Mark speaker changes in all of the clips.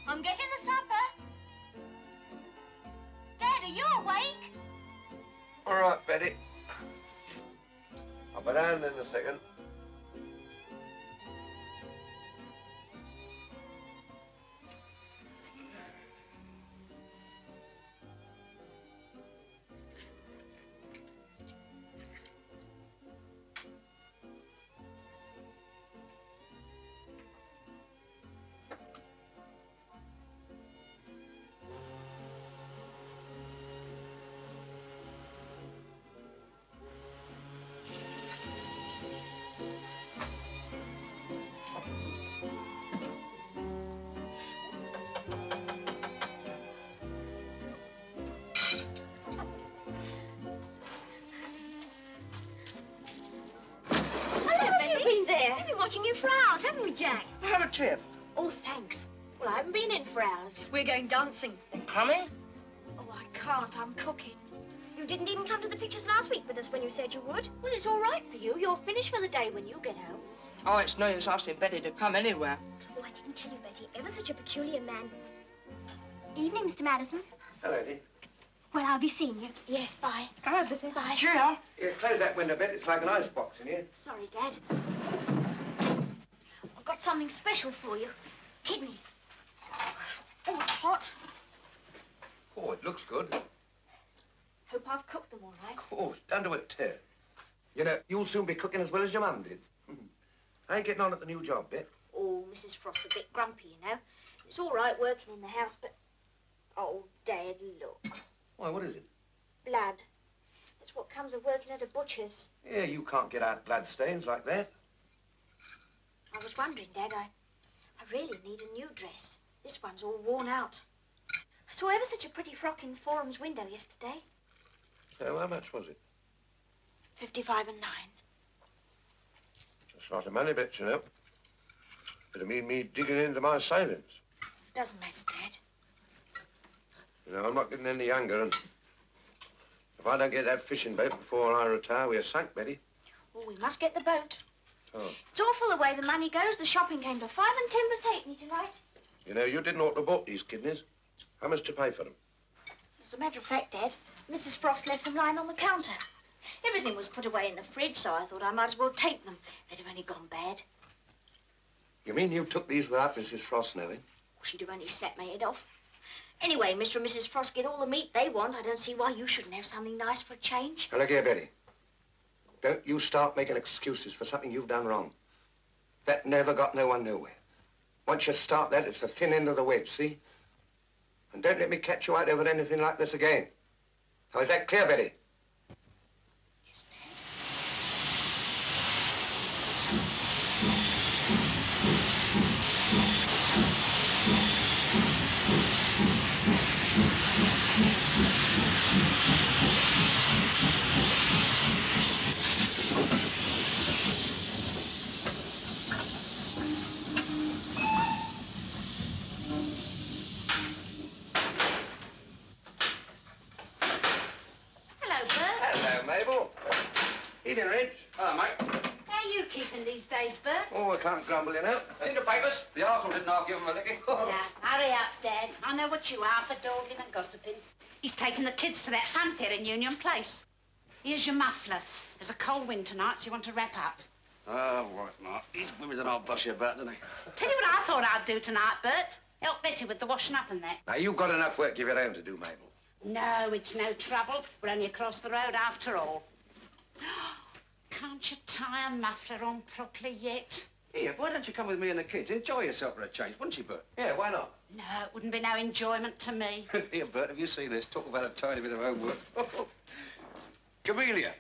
Speaker 1: I'm getting the supper. Dad, are you awake?
Speaker 2: All right, Betty. I'll be down in a second.
Speaker 1: Watching you for hours, haven't we, Jack?
Speaker 3: Have a trip.
Speaker 1: Oh, thanks. Well, I haven't been in for hours.
Speaker 3: We're going dancing. Coming?
Speaker 1: Oh, I can't. I'm cooking.
Speaker 4: You didn't even come to the pictures last week with us when you said you would.
Speaker 1: Well, it's all right for you. You're finished for the day when you get home.
Speaker 3: Oh, it's no use asking Betty to come anywhere.
Speaker 4: Oh, I didn't tell you, Betty. Ever such a peculiar man. Evening, Mr. Madison.
Speaker 2: Hello, Eddie.
Speaker 4: Well, I'll be seeing you.
Speaker 1: Yes, bye.
Speaker 3: Come on, Betty.
Speaker 1: Bye.
Speaker 3: Cheerio.
Speaker 2: Yeah, close that window, Bet. It's like an icebox in here.
Speaker 1: Sorry, Dad. I've got something special for you. Kidneys. Oh, it's hot.
Speaker 2: Oh, it looks good.
Speaker 1: Hope I've cooked them all right.
Speaker 2: Of course, down to a tear. You know, you'll soon be cooking as well as your mum did. How you getting on at the new job, Bet?
Speaker 1: Oh, Mrs. Frost's a bit grumpy, you know. It's all right working in the house, but... Oh, Dad, look.
Speaker 2: Why, what is it?
Speaker 1: Blood. That's what comes of working at a butcher's.
Speaker 2: Yeah, you can't get out blood stains like that.
Speaker 1: I was wondering, Dad, I really need a new dress. This one's all worn out. I saw ever such a pretty frock in Forum's window yesterday.
Speaker 2: So how much was it?
Speaker 1: 55 and 9.
Speaker 2: That's not a money bet, you know. It'll mean me digging into my savings.
Speaker 1: Doesn't matter, Dad.
Speaker 2: You know, I'm not getting any younger, and if I don't get that fishing boat before I retire, we're sunk, Betty.
Speaker 1: Oh, we must get the boat.
Speaker 2: Oh.
Speaker 1: It's awful the way the money goes. The shopping came to 5 and 10 per tonight.
Speaker 2: You know, you didn't ought to have bought these kidneys. How much to pay for them?
Speaker 1: As a matter of fact, Dad, Mrs. Frost left them lying on the counter. Everything was put away in the fridge, so I thought I might as well take them. They'd have only gone bad.
Speaker 2: You mean you took these without Mrs. Frost knowing?
Speaker 1: She'd have only snapped my head off. Anyway, Mr. and Mrs. Frost get all the meat they want. I don't see why you shouldn't have something nice for a change.
Speaker 2: Now, look here, Betty. Don't you start making excuses for something you've done wrong. That never got no one nowhere. Once you start that, it's the thin end of the wedge, see? And don't let me catch you out over anything like this again. Now, is that clear, Betty?
Speaker 1: Yes, Dad. Hello, Bert.
Speaker 2: Hello, Mabel. Evening, Reg.
Speaker 5: Hello, mate.
Speaker 1: How are you keeping these days, Bert?
Speaker 2: Oh, I can't grumble, you know.
Speaker 5: Seen the papers? The arsehole didn't half give him a licking.
Speaker 1: Now, hurry up, Dad. I know what you are for dawdling and gossiping.
Speaker 6: He's taken the kids to that fun fair in Union Place. Here's your muffler. There's a cold wind tonight, so you want to wrap up.
Speaker 5: Oh, right, Mark. These women don't all bossy about, do they?
Speaker 6: Tell you what I thought I'd do tonight, Bert. Help Betty with the washing up and that.
Speaker 2: Now, you've got enough work of your own to do, Mabel.
Speaker 6: No, it's no trouble. We're only across the road after all. Can't you tie a muffler on properly yet?
Speaker 5: Here, why don't you come with me and the kids? Enjoy yourself for a change, wouldn't you, Bert?
Speaker 2: Yeah, why not?
Speaker 6: No, it wouldn't be no enjoyment to me.
Speaker 5: Here, Bert, have you seen this? Talk about a tiny bit of homework. Camellia,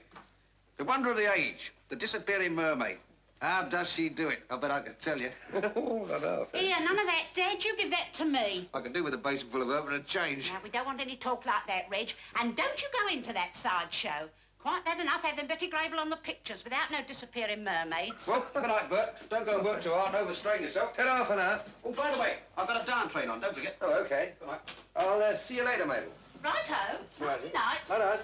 Speaker 5: the wonder of the age, the disappearing mermaid. How does she do it? I bet I can tell you.
Speaker 2: Oh, I know.
Speaker 6: Here, none of that, Dad. You give that to me.
Speaker 5: I can do with a basin full of her for a change.
Speaker 6: Now, we don't want any talk like that, Reg. And don't you go into that sideshow. Quite bad enough having Betty Grable on the pictures without no disappearing mermaids.
Speaker 5: Well, good night, Bert. Don't go and work too hard and overstrain yourself.
Speaker 2: 10 off an hour.
Speaker 5: Oh, by the way, I've got a down train on, don't forget.
Speaker 2: Oh, okay.
Speaker 5: Good night.
Speaker 2: I'll see you later, Mabel.
Speaker 6: Righto.
Speaker 2: Right.
Speaker 6: Nighty night.
Speaker 2: Night-night.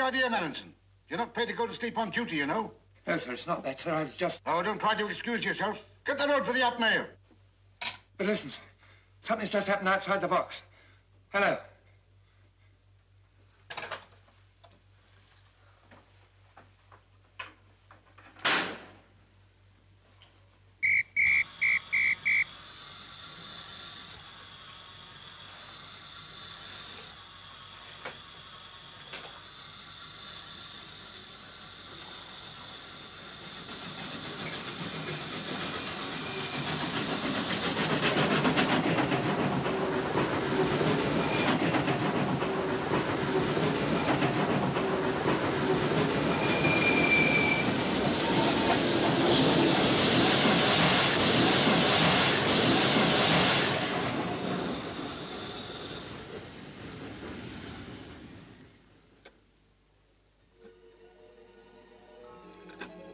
Speaker 7: the idea, Melanson? You're not paid to go to sleep on duty, you know.
Speaker 2: No, sir, it's not that, sir. I was just...
Speaker 7: Oh, don't try to excuse yourself. Get the road for the up mail.
Speaker 2: But listen, sir. Something's just happened outside the box. Hello.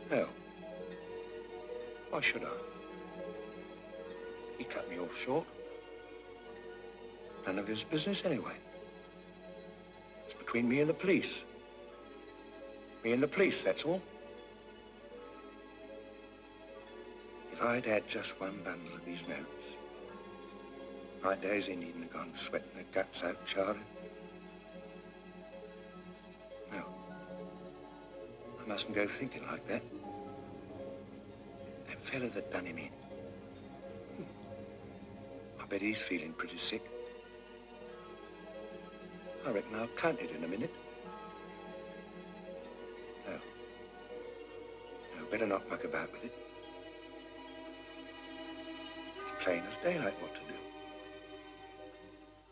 Speaker 2: No. Why should I? He cut me off short. None of his business anyway. It's between me and the police. Me and the police, that's all. If I'd had just one bundle of these notes, my days he needn't have gone sweating their guts out, Charlie. No. I mustn't go thinking like that. That fella that done him in. I bet he's feeling pretty sick. I reckon I'll count it in a minute. No. No, better not muck about with it. It's plain as daylight what to do.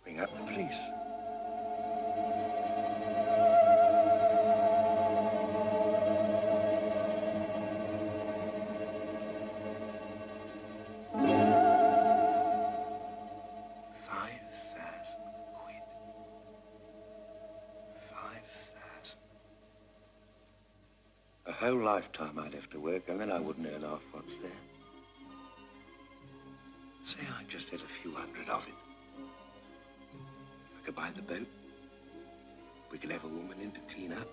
Speaker 2: Ring up the police. A whole lifetime I'd have to work, and then I wouldn't earn half what's there. Say I just had a few hundred of it. I could buy the boat. We could have a woman in to clean up.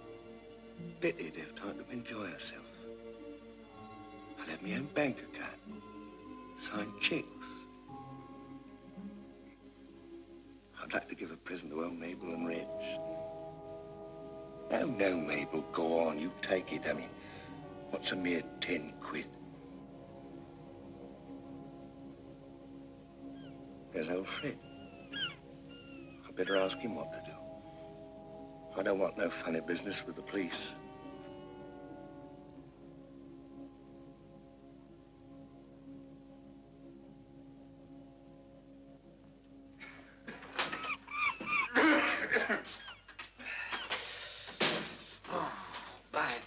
Speaker 2: Betty'd have time to enjoy herself. I'd have my own bank account. Sign checks. I'd like to give a present to old Mabel and Reg. No, no, Mabel, go on. You take it. I mean, what's a mere 10 quid? There's old Fred. I better ask him what to do. I don't want no funny business with the police.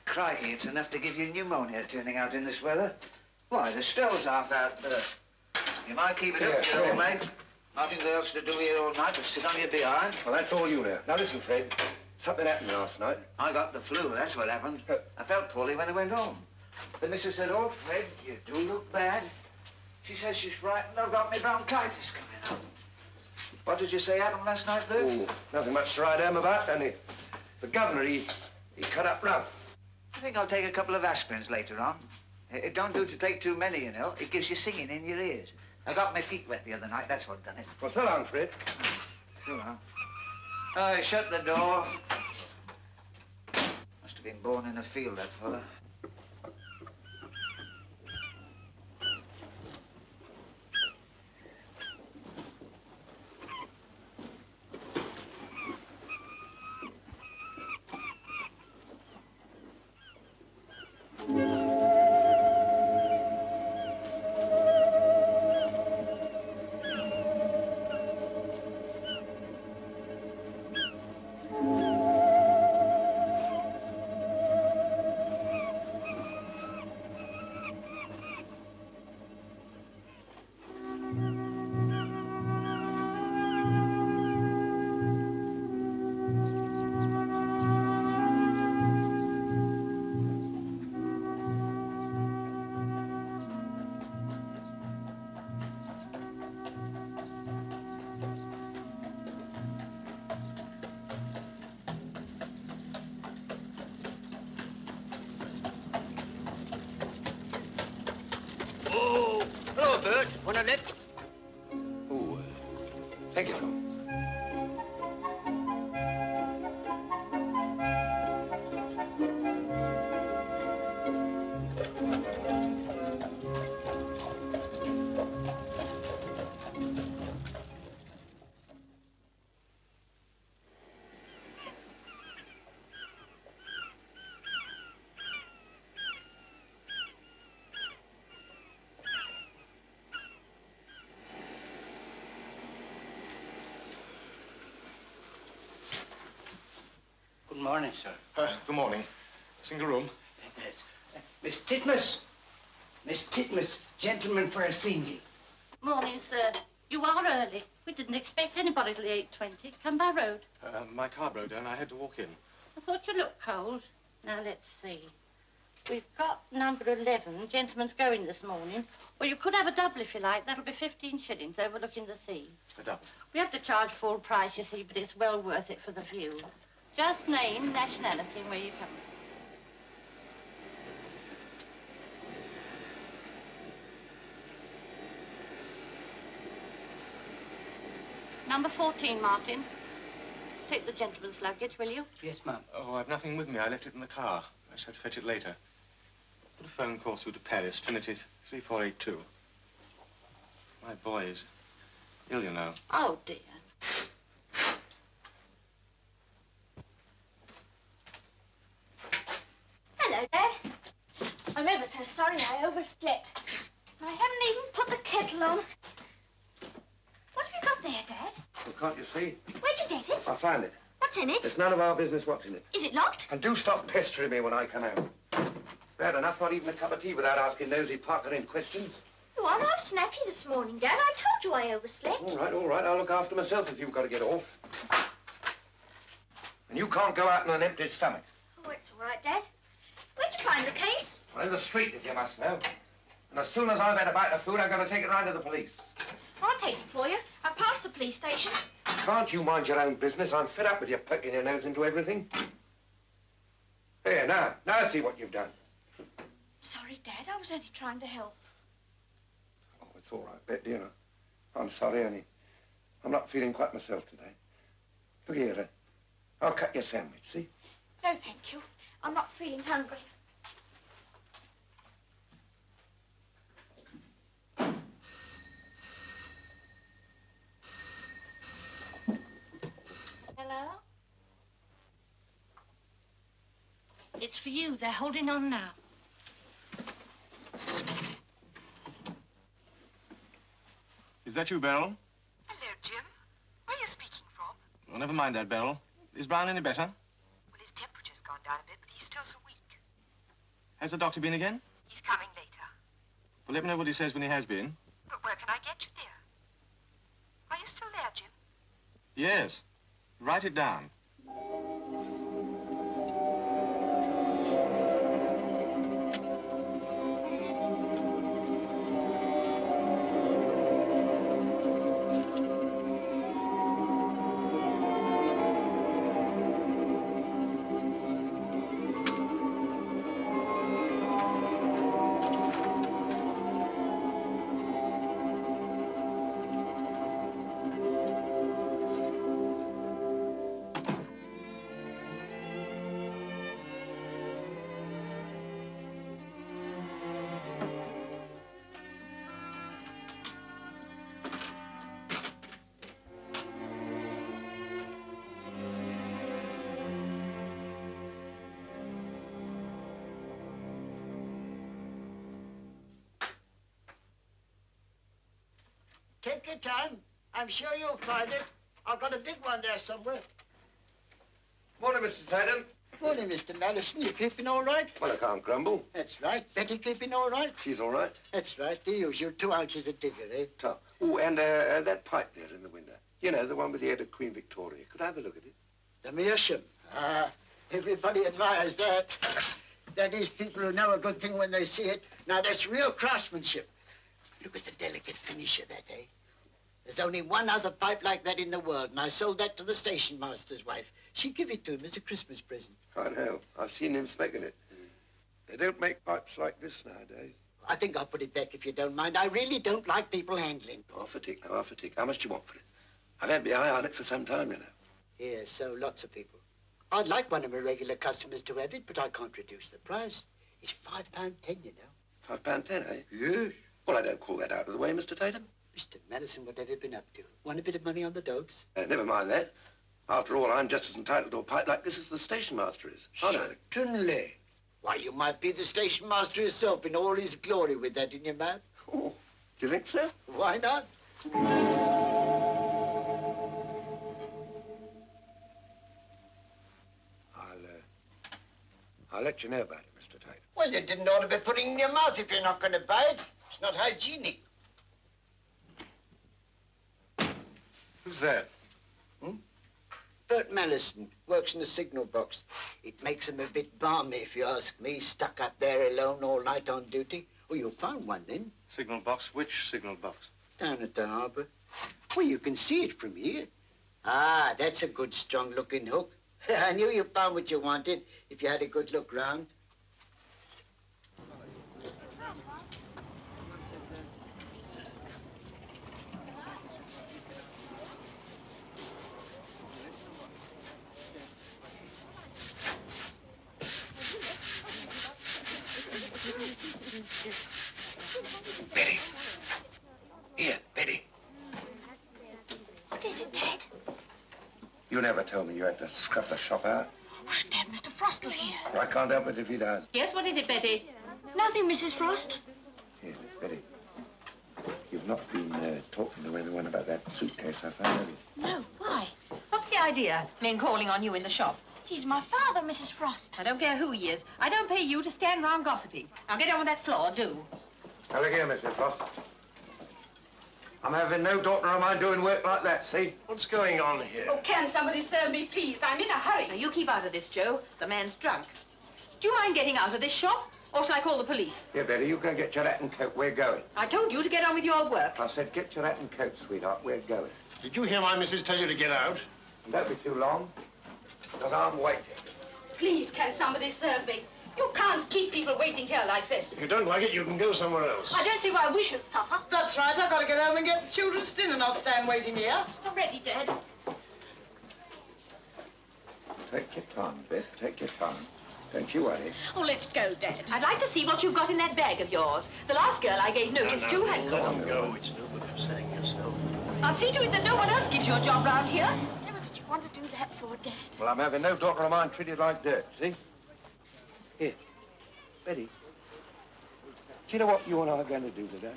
Speaker 5: Crikey, it's enough to give you pneumonia turning out in this weather. Why, the stove's half out there. You might keep it up, you old mate. Nothing else to do here all night but sit on your behind.
Speaker 2: Well, that's all you know. Now, listen, Fred. Something happened last night.
Speaker 5: I got the flu, that's what happened. I felt poorly when I went home. The missus said, "Oh, Fred, you do look bad." She says she's frightened I've got me bronchitis coming on. What did you say happened last night, Bert?
Speaker 2: Oh, nothing much to write home about, only the governor, he cut up rough.
Speaker 5: I think I'll take a couple of aspirins later on. It don't do to take too many, you know. It gives you singing in your ears. I got my feet wet the other night, that's what done it.
Speaker 2: Well, so long, Fred.
Speaker 5: So long. I shut the door. Must have been born in a field, that fella.
Speaker 3: Bert. Want a lift?
Speaker 2: Oh, thank you, Tom.
Speaker 5: Good morning, sir.
Speaker 8: Good morning. Single room.
Speaker 5: Yes. Miss Titmus. Miss Titmus, gentleman for a single.
Speaker 6: Morning, sir. You are early. We didn't expect anybody till the 8:20. Come by road.
Speaker 8: My car broke down. I had to walk in.
Speaker 6: I thought you looked cold. Now, let's see. We've got number 11. Gentleman's going this morning. Well, you could have a double if you like. That'll be 15 shillings overlooking the sea.
Speaker 8: A double.
Speaker 6: We have to charge full price, you see, but it's well worth it for the view. Just name, nationality, and where you come from. Number 14, Martin. Take the gentleman's luggage, will you?
Speaker 5: Yes, ma'am.
Speaker 8: Oh, I've nothing with me. I left it in the car. I shall fetch it later. Put a phone call through to Paris, Trinity 3482. My boy is ill, you know.
Speaker 6: Oh, dear.
Speaker 1: Hello, Dad. I'm ever so sorry I overslept. I haven't even put the kettle on. What have you got there, Dad?
Speaker 2: Well, can't you see?
Speaker 1: Where'd you get it?
Speaker 2: I found it.
Speaker 1: What's in it?
Speaker 2: It's none of our business what's in it.
Speaker 1: Is it locked?
Speaker 2: And do stop pestering me when I come out. Bad enough, not even a cup of tea without asking nosy Parker in questions.
Speaker 1: Oh, I'm half snappy this morning, Dad. I told you I overslept.
Speaker 2: All right. I'll look after myself if you've got to get off. And you can't go out on an empty stomach.
Speaker 1: Oh, it's all right, Dad. Where'd you find the case?
Speaker 2: Well, in the street, if you must know. And as soon as I've had a bite of food, I'm going to take it right to the police.
Speaker 1: I'll take it for you. I'll pass the police station.
Speaker 2: Can't you mind your own business? I'm fed up with you poking your nose into everything. Here, now see what you've done.
Speaker 1: Sorry, Dad. I was only trying to help.
Speaker 2: Oh, it's all right, Bet, dear. I'm sorry, honey. I'm not feeling quite myself today. Look here, I'll cut your sandwich, see?
Speaker 1: No, thank you. I'm not feeling hungry. Hello?
Speaker 6: It's for you. They're holding on now.
Speaker 8: Is that you, Beryl?
Speaker 9: Hello, Jim. Where are you speaking from?
Speaker 8: Well, never mind that, Beryl. Is Brown any better?
Speaker 9: Well, his temperature's gone down a bit, but he's still so weak.
Speaker 8: Has the doctor been again?
Speaker 9: He's coming later.
Speaker 8: Well, let me know what he says when he has been.
Speaker 9: But where can I get you, dear? Are you still there, Jim?
Speaker 8: Yes. Write it down.
Speaker 10: Take your time. I'm sure you'll find it. I've got a big one there somewhere.
Speaker 2: Morning, Mr. Tatum.
Speaker 10: Morning, Mr. Madison. You keeping all right?
Speaker 2: Well, I can't grumble.
Speaker 10: That's right. Betty keeping all right?
Speaker 2: She's all right.
Speaker 10: That's right. The usual 2 ounces of digger, eh?
Speaker 2: Top. Oh, and that pipe there in the window. You know, the one with the head of Queen Victoria. Could I have a look at it?
Speaker 10: The meerschaum. Ah, everybody admires that. That is, people who know a good thing when they see it. Now, that's real craftsmanship. Look at the delicate finish of that, eh? There's only one other pipe like that in the world, and I sold that to the station master's wife. She gave it to him as a Christmas present.
Speaker 2: I know. I've seen him smoking it. They don't make pipes like this nowadays.
Speaker 10: I think I'll put it back if you don't mind. I really don't like people handling.
Speaker 2: Half a tick, now, half a tick. How much do you want for it? I've had my eye on it for some time, you know.
Speaker 10: Yes, so lots of people. I'd like one of my regular customers to have it, but I can't reduce the price. It's £5.10, you know.
Speaker 2: £5.10, eh?
Speaker 10: Yes.
Speaker 2: Well, I don't call that out of the way, Mr. Tatum.
Speaker 10: Mr. Madison, what have you been up to? Want a bit of money on the dogs?
Speaker 2: Never mind that. After all, I'm just as entitled to a pipe like this as the station master is. Aren't I?
Speaker 10: Certainly. Why, you might be the station master yourself in all his glory with that in your mouth.
Speaker 2: Oh, do you think so?
Speaker 10: Why not?
Speaker 2: I'll let you know about it, Mr. Tatum.
Speaker 10: Well, you didn't ought to be putting it in your mouth if you're not going to buy it. It's not hygienic.
Speaker 8: Who's that?
Speaker 10: Bert Mallison works in the signal box. It makes him a bit balmy, if you ask me, stuck up there alone all night on duty. Oh, you'll find one then.
Speaker 8: Signal box? Which signal box?
Speaker 10: Down at the harbour. Well, you can see it from here. Ah, that's a good, strong-looking hook. I knew you found what you wanted if you had a good look round.
Speaker 2: Betty. Here, Betty.
Speaker 1: What is it, Dad?
Speaker 2: You never told me you had to scrub the shop out.
Speaker 1: Oh, Dad, Mr. Frost will hear.
Speaker 2: I can't help it if he does.
Speaker 6: Yes, what is it, Betty?
Speaker 1: Nothing, Mrs. Frost.
Speaker 2: Here, Betty. You've not been talking to anyone about that suitcase I found, have you?
Speaker 1: No, why?
Speaker 3: What's the idea? Me calling on you in the shop.
Speaker 1: He's my father, Mrs. Frost.
Speaker 3: I don't care who he is. I don't pay you to stand round gossiping. Now get on with that floor, do.
Speaker 2: Now, look here, Mrs. Frost. I'm having no daughter of mine doing work like that, see?
Speaker 8: What's going on here?
Speaker 3: Oh, can somebody serve me, please? I'm in a hurry. Now, you keep out of this, Joe. The man's drunk. Do you mind getting out of this shop, or shall I call the police?
Speaker 2: Here, Betty, you go get your hat and coat. We're going.
Speaker 3: I told you to get on with your work.
Speaker 2: I said get your hat and coat, sweetheart. We're going.
Speaker 7: Did you hear my missus tell you to get out?
Speaker 2: And don't be too long, because I'm waiting.
Speaker 3: Please, can somebody serve me? You can't keep people waiting here like this.
Speaker 7: If you don't like it, you can go somewhere else.
Speaker 3: I don't see why we should suffer.
Speaker 11: That's right. I've got to get home and get the children's dinner, not stand waiting here.
Speaker 3: I'm ready, Dad.
Speaker 2: Take your time, Beth. Take your time. Don't you worry.
Speaker 3: Oh, let's go, Dad. I'd like to see what you've got in that bag of yours. The last girl I gave notice to had...
Speaker 7: Let him go. It's no good upsetting yourself.
Speaker 3: I'll see to it that no one else gives you a job round here.
Speaker 1: Never did you want to do that for, Dad?
Speaker 2: Well, I'm having no daughter of mine treated like dirt, see? Here, Betty. Do you know what you and I are going to do today?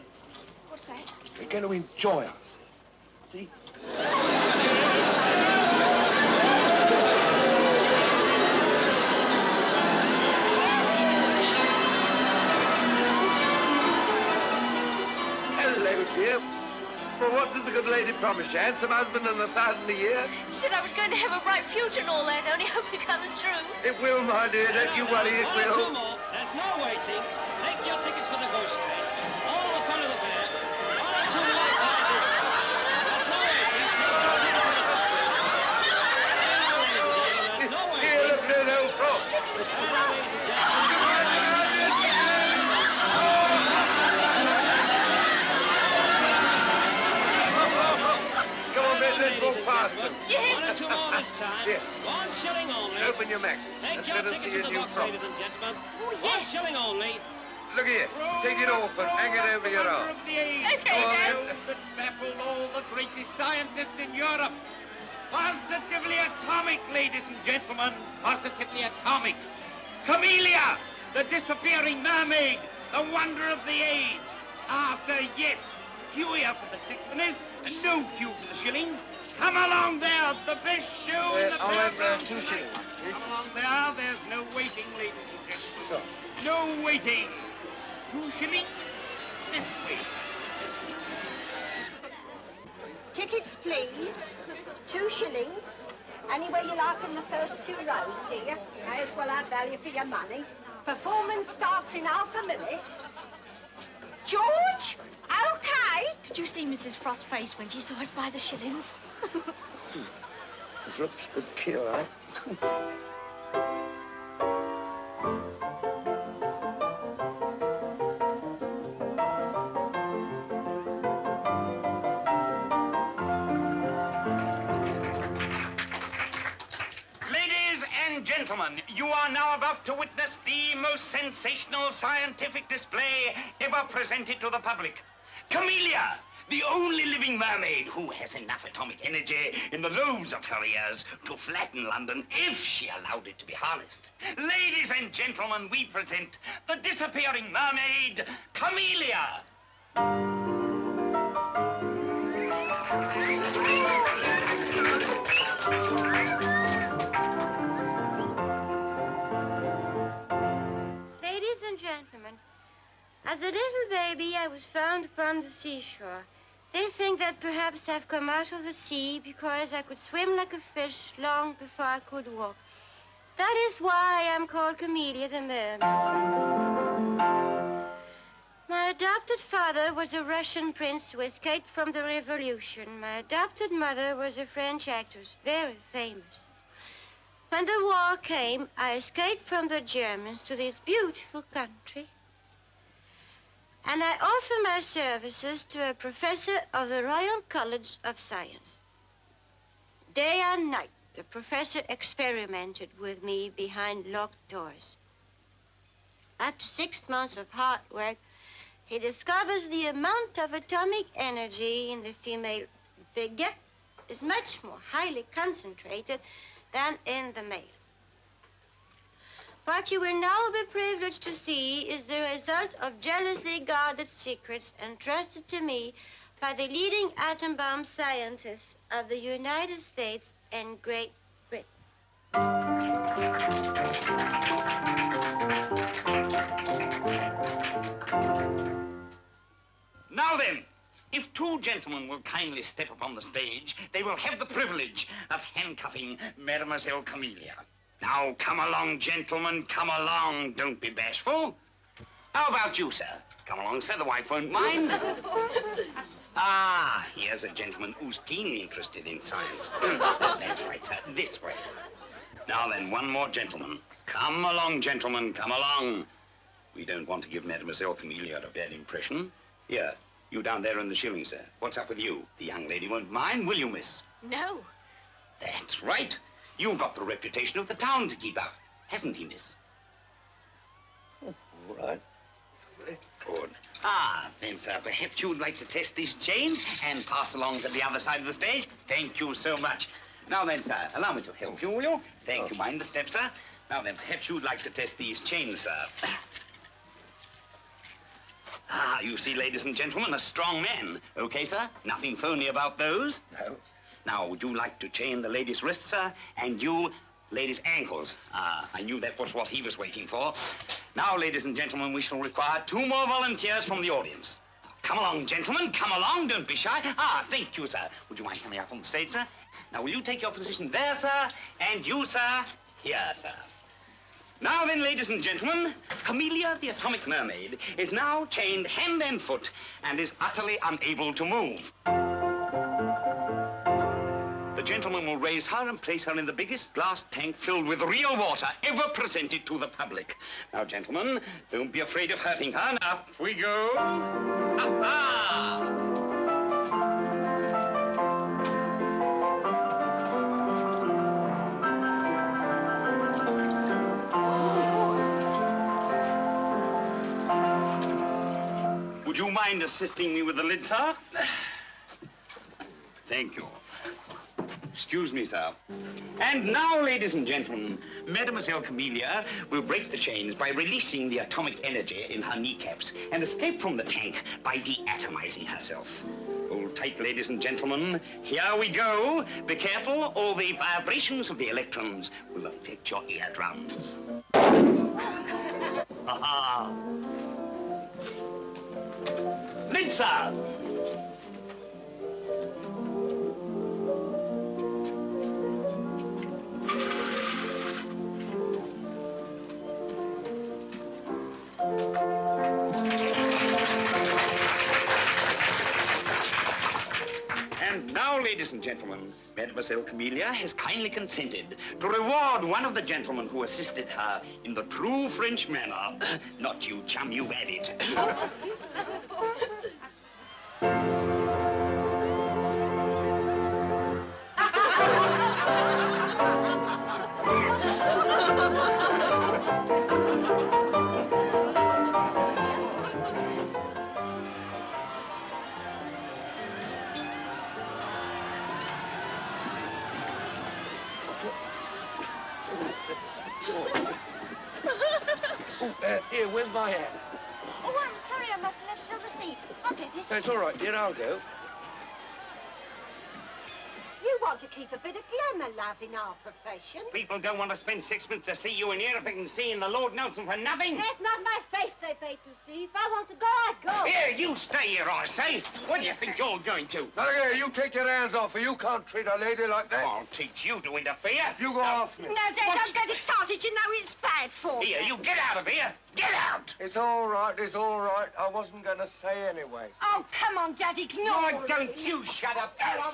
Speaker 1: What's that?
Speaker 2: We're going to enjoy ourselves. See? Hello, dear. Well, what did the good lady promise you? Handsome husband and 1,000 a year?
Speaker 1: She said I was going to have a bright future and all that. Only hope it comes true.
Speaker 2: It will, my dear. Don't you worry, it
Speaker 12: One or two
Speaker 2: will.
Speaker 12: more. There's no waiting. Take your tickets for the ghost train. All the fun of the fair. One or two more by this time. There's no waiting. Take your tickets for the ghost train. No waiting.
Speaker 2: Here, look at that old frog. Come on, Ben, let's walk past them.
Speaker 12: One or two more this time.
Speaker 2: Here.
Speaker 12: 1 shilling only.
Speaker 2: Open your mouth.
Speaker 12: Take
Speaker 2: and
Speaker 12: your
Speaker 2: let us
Speaker 12: tickets
Speaker 2: see
Speaker 12: for
Speaker 2: a
Speaker 12: the
Speaker 2: new
Speaker 12: box,
Speaker 2: frog.
Speaker 12: ladies and gentlemen.
Speaker 1: Oh,
Speaker 12: 1 shilling only.
Speaker 2: Look here. Take it off and hang it over your arm.
Speaker 1: Okay,
Speaker 2: Go on,
Speaker 1: Dad.
Speaker 2: then.
Speaker 5: That baffled all the greatest scientists in Europe. Positively atomic, ladies and gentlemen. Positively atomic. Camellia, the disappearing mermaid, the wonder of the age. Ah, sir, yes. Queue here for the sixpennies and no queue for the shillings. Come along there, the best show in the
Speaker 2: I'll have
Speaker 5: fairground
Speaker 2: 2
Speaker 5: tonight.
Speaker 2: shillings.
Speaker 5: Come along there, there's no waiting, ladies and gentlemen. No waiting. 2 shillings this way.
Speaker 4: Tickets, please. 2 shillings. Anywhere you like in the first 2 rows, dear. May as well have value for your money. Performance starts in half a minute. George? Okay.
Speaker 1: Did you see Mrs. Frost's face when she saw us buy the shillings?
Speaker 2: This looks good kill, eh?
Speaker 13: gentlemen, you are now about to witness the most sensational scientific display ever presented to the public. Camellia, the only living mermaid who has enough atomic energy in the lobes of her ears to flatten London if she allowed it to be harnessed. Ladies and gentlemen, we present the disappearing mermaid, Camellia.
Speaker 14: Ladies and gentlemen, as a little baby, I was found upon the seashore. They think that perhaps I've come out of the sea because I could swim like a fish long before I could walk. That is why I am called Camellia the mermaid. My adopted father was a Russian prince who escaped from the revolution. My adopted mother was a French actress, very famous. When the war came, I escaped from the Germans to this beautiful country. And I offer my services to a professor of the Royal College of Science. Day and night, the professor experimented with me behind locked doors. After 6 months of hard work, he discovers the amount of atomic energy in the female figure is much more highly concentrated than in the male. What you will now be privileged to see is the result of jealously guarded secrets entrusted to me by the leading atom bomb scientists of the United States and Great Britain.
Speaker 13: Now then, if 2 gentlemen will kindly step upon the stage, they will have the privilege of handcuffing Mademoiselle Camellia. Now, come along, gentlemen, come along. Don't be bashful. How about you, sir? Come along, sir, the wife won't mind. Ah, here's a gentleman who's keenly interested in science. That's right, sir, this way. Now then, one more gentleman. Come along, gentlemen, come along. We don't want to give Mademoiselle Camellia a bad impression. Here, you down there in the shilling, sir. What's up with you? The young lady won't mind, will you, miss?
Speaker 3: No.
Speaker 13: That's right. You've got the reputation of the town to keep up, hasn't he, miss?
Speaker 2: All right.
Speaker 13: Good. Ah, then, sir, perhaps you'd like to test these chains and pass along to the other side of the stage? Thank you so much. Now then, sir, allow me to help you, will you? Thank you. Mind the step, sir. Now then, perhaps you'd like to test these chains, sir. Ah, you see, ladies and gentlemen, a strong man. Okay, sir? Nothing phony about those?
Speaker 2: No.
Speaker 13: Now, would you like to chain the lady's wrists, sir? And you, ladies' ankles. Ah, I knew that was what he was waiting for. Now, ladies and gentlemen, we shall require 2 more volunteers from the audience. Come along, gentlemen, come along. Don't be shy. Ah, thank you, sir. Would you mind coming up on the stage, sir? Now, will you take your position there, sir? And you, sir, here, sir. Now then, ladies and gentlemen, Camellia, the atomic mermaid, is now chained hand and foot and is utterly unable to move. The gentleman will raise her and place her in the biggest glass tank filled with real water ever presented to the public. Now, gentlemen, don't be afraid of hurting her. Now, up we go. Ha-ha! Would you mind assisting me with the lid, sir? Thank you. Excuse me, sir. And now, ladies and gentlemen, Mademoiselle Camellia will break the chains by releasing the atomic energy in her kneecaps and escape from the tank by deatomizing herself. Hold tight, ladies and gentlemen. Here we go. Be careful, or the vibrations of the electrons will affect your eardrums. Ha-ha. Lid, sir. And now, ladies and gentlemen, Mademoiselle Camellia has kindly consented to reward one of the gentlemen who assisted her in the true French manner. Not you, chum, you had it.
Speaker 2: Here, where's my hat?
Speaker 1: Oh, I'm sorry, I must have left your receipt. I'll get it.
Speaker 2: That's all right, dear, I'll go.
Speaker 4: You want to keep a bit of glamour, love, in our profession.
Speaker 13: People don't want to spend sixpence to see you in here if they can see in the Lord Nelson for nothing.
Speaker 14: That's not my face they pay to see. If I want to go, I go.
Speaker 13: Here, you stay here, I say. Where do you think you're going to?
Speaker 2: Now, here, you take your hands off her. You can't treat a lady like that.
Speaker 13: I'll teach you to interfere.
Speaker 2: You go off me.
Speaker 4: No, Dad, don't get excited. You know it's bad for
Speaker 13: Here, you get out of here. Get out.
Speaker 2: It's all right, it's all right. I wasn't going to say anyway.
Speaker 4: Oh, come on, Dad, ignore
Speaker 13: No, don't you shut up.
Speaker 4: Shut up.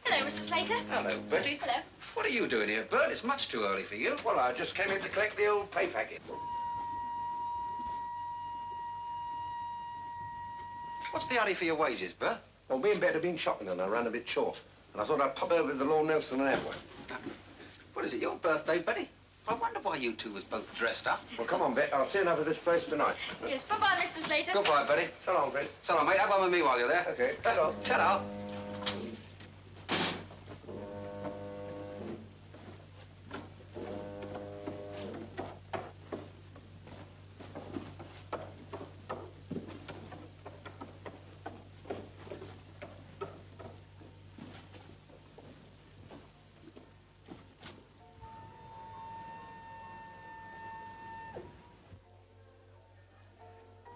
Speaker 1: Hello, Mr. Slater.
Speaker 15: Hello, Betty.
Speaker 1: Hello.
Speaker 15: What are you doing here, Bert? It's much too early for you.
Speaker 2: Well, I just came in to collect the old pay packet.
Speaker 15: What's the hurry for your wages, Bert?
Speaker 2: Well, me and Bet have been shopping and I ran a bit short. And I thought I'd pop over to the Lord Nelson and have one.
Speaker 15: What is it, your birthday, Betty? I wonder why you two was both dressed up.
Speaker 2: Well, come on, Bet. I'll see enough of this place tonight.
Speaker 1: Yes, bye-bye, Mr. Slater.
Speaker 15: Goodbye, Betty.
Speaker 2: So long, Fred.
Speaker 15: So long, mate. Have one with me while you're there.
Speaker 2: Okay. Shut up.
Speaker 15: Shut up.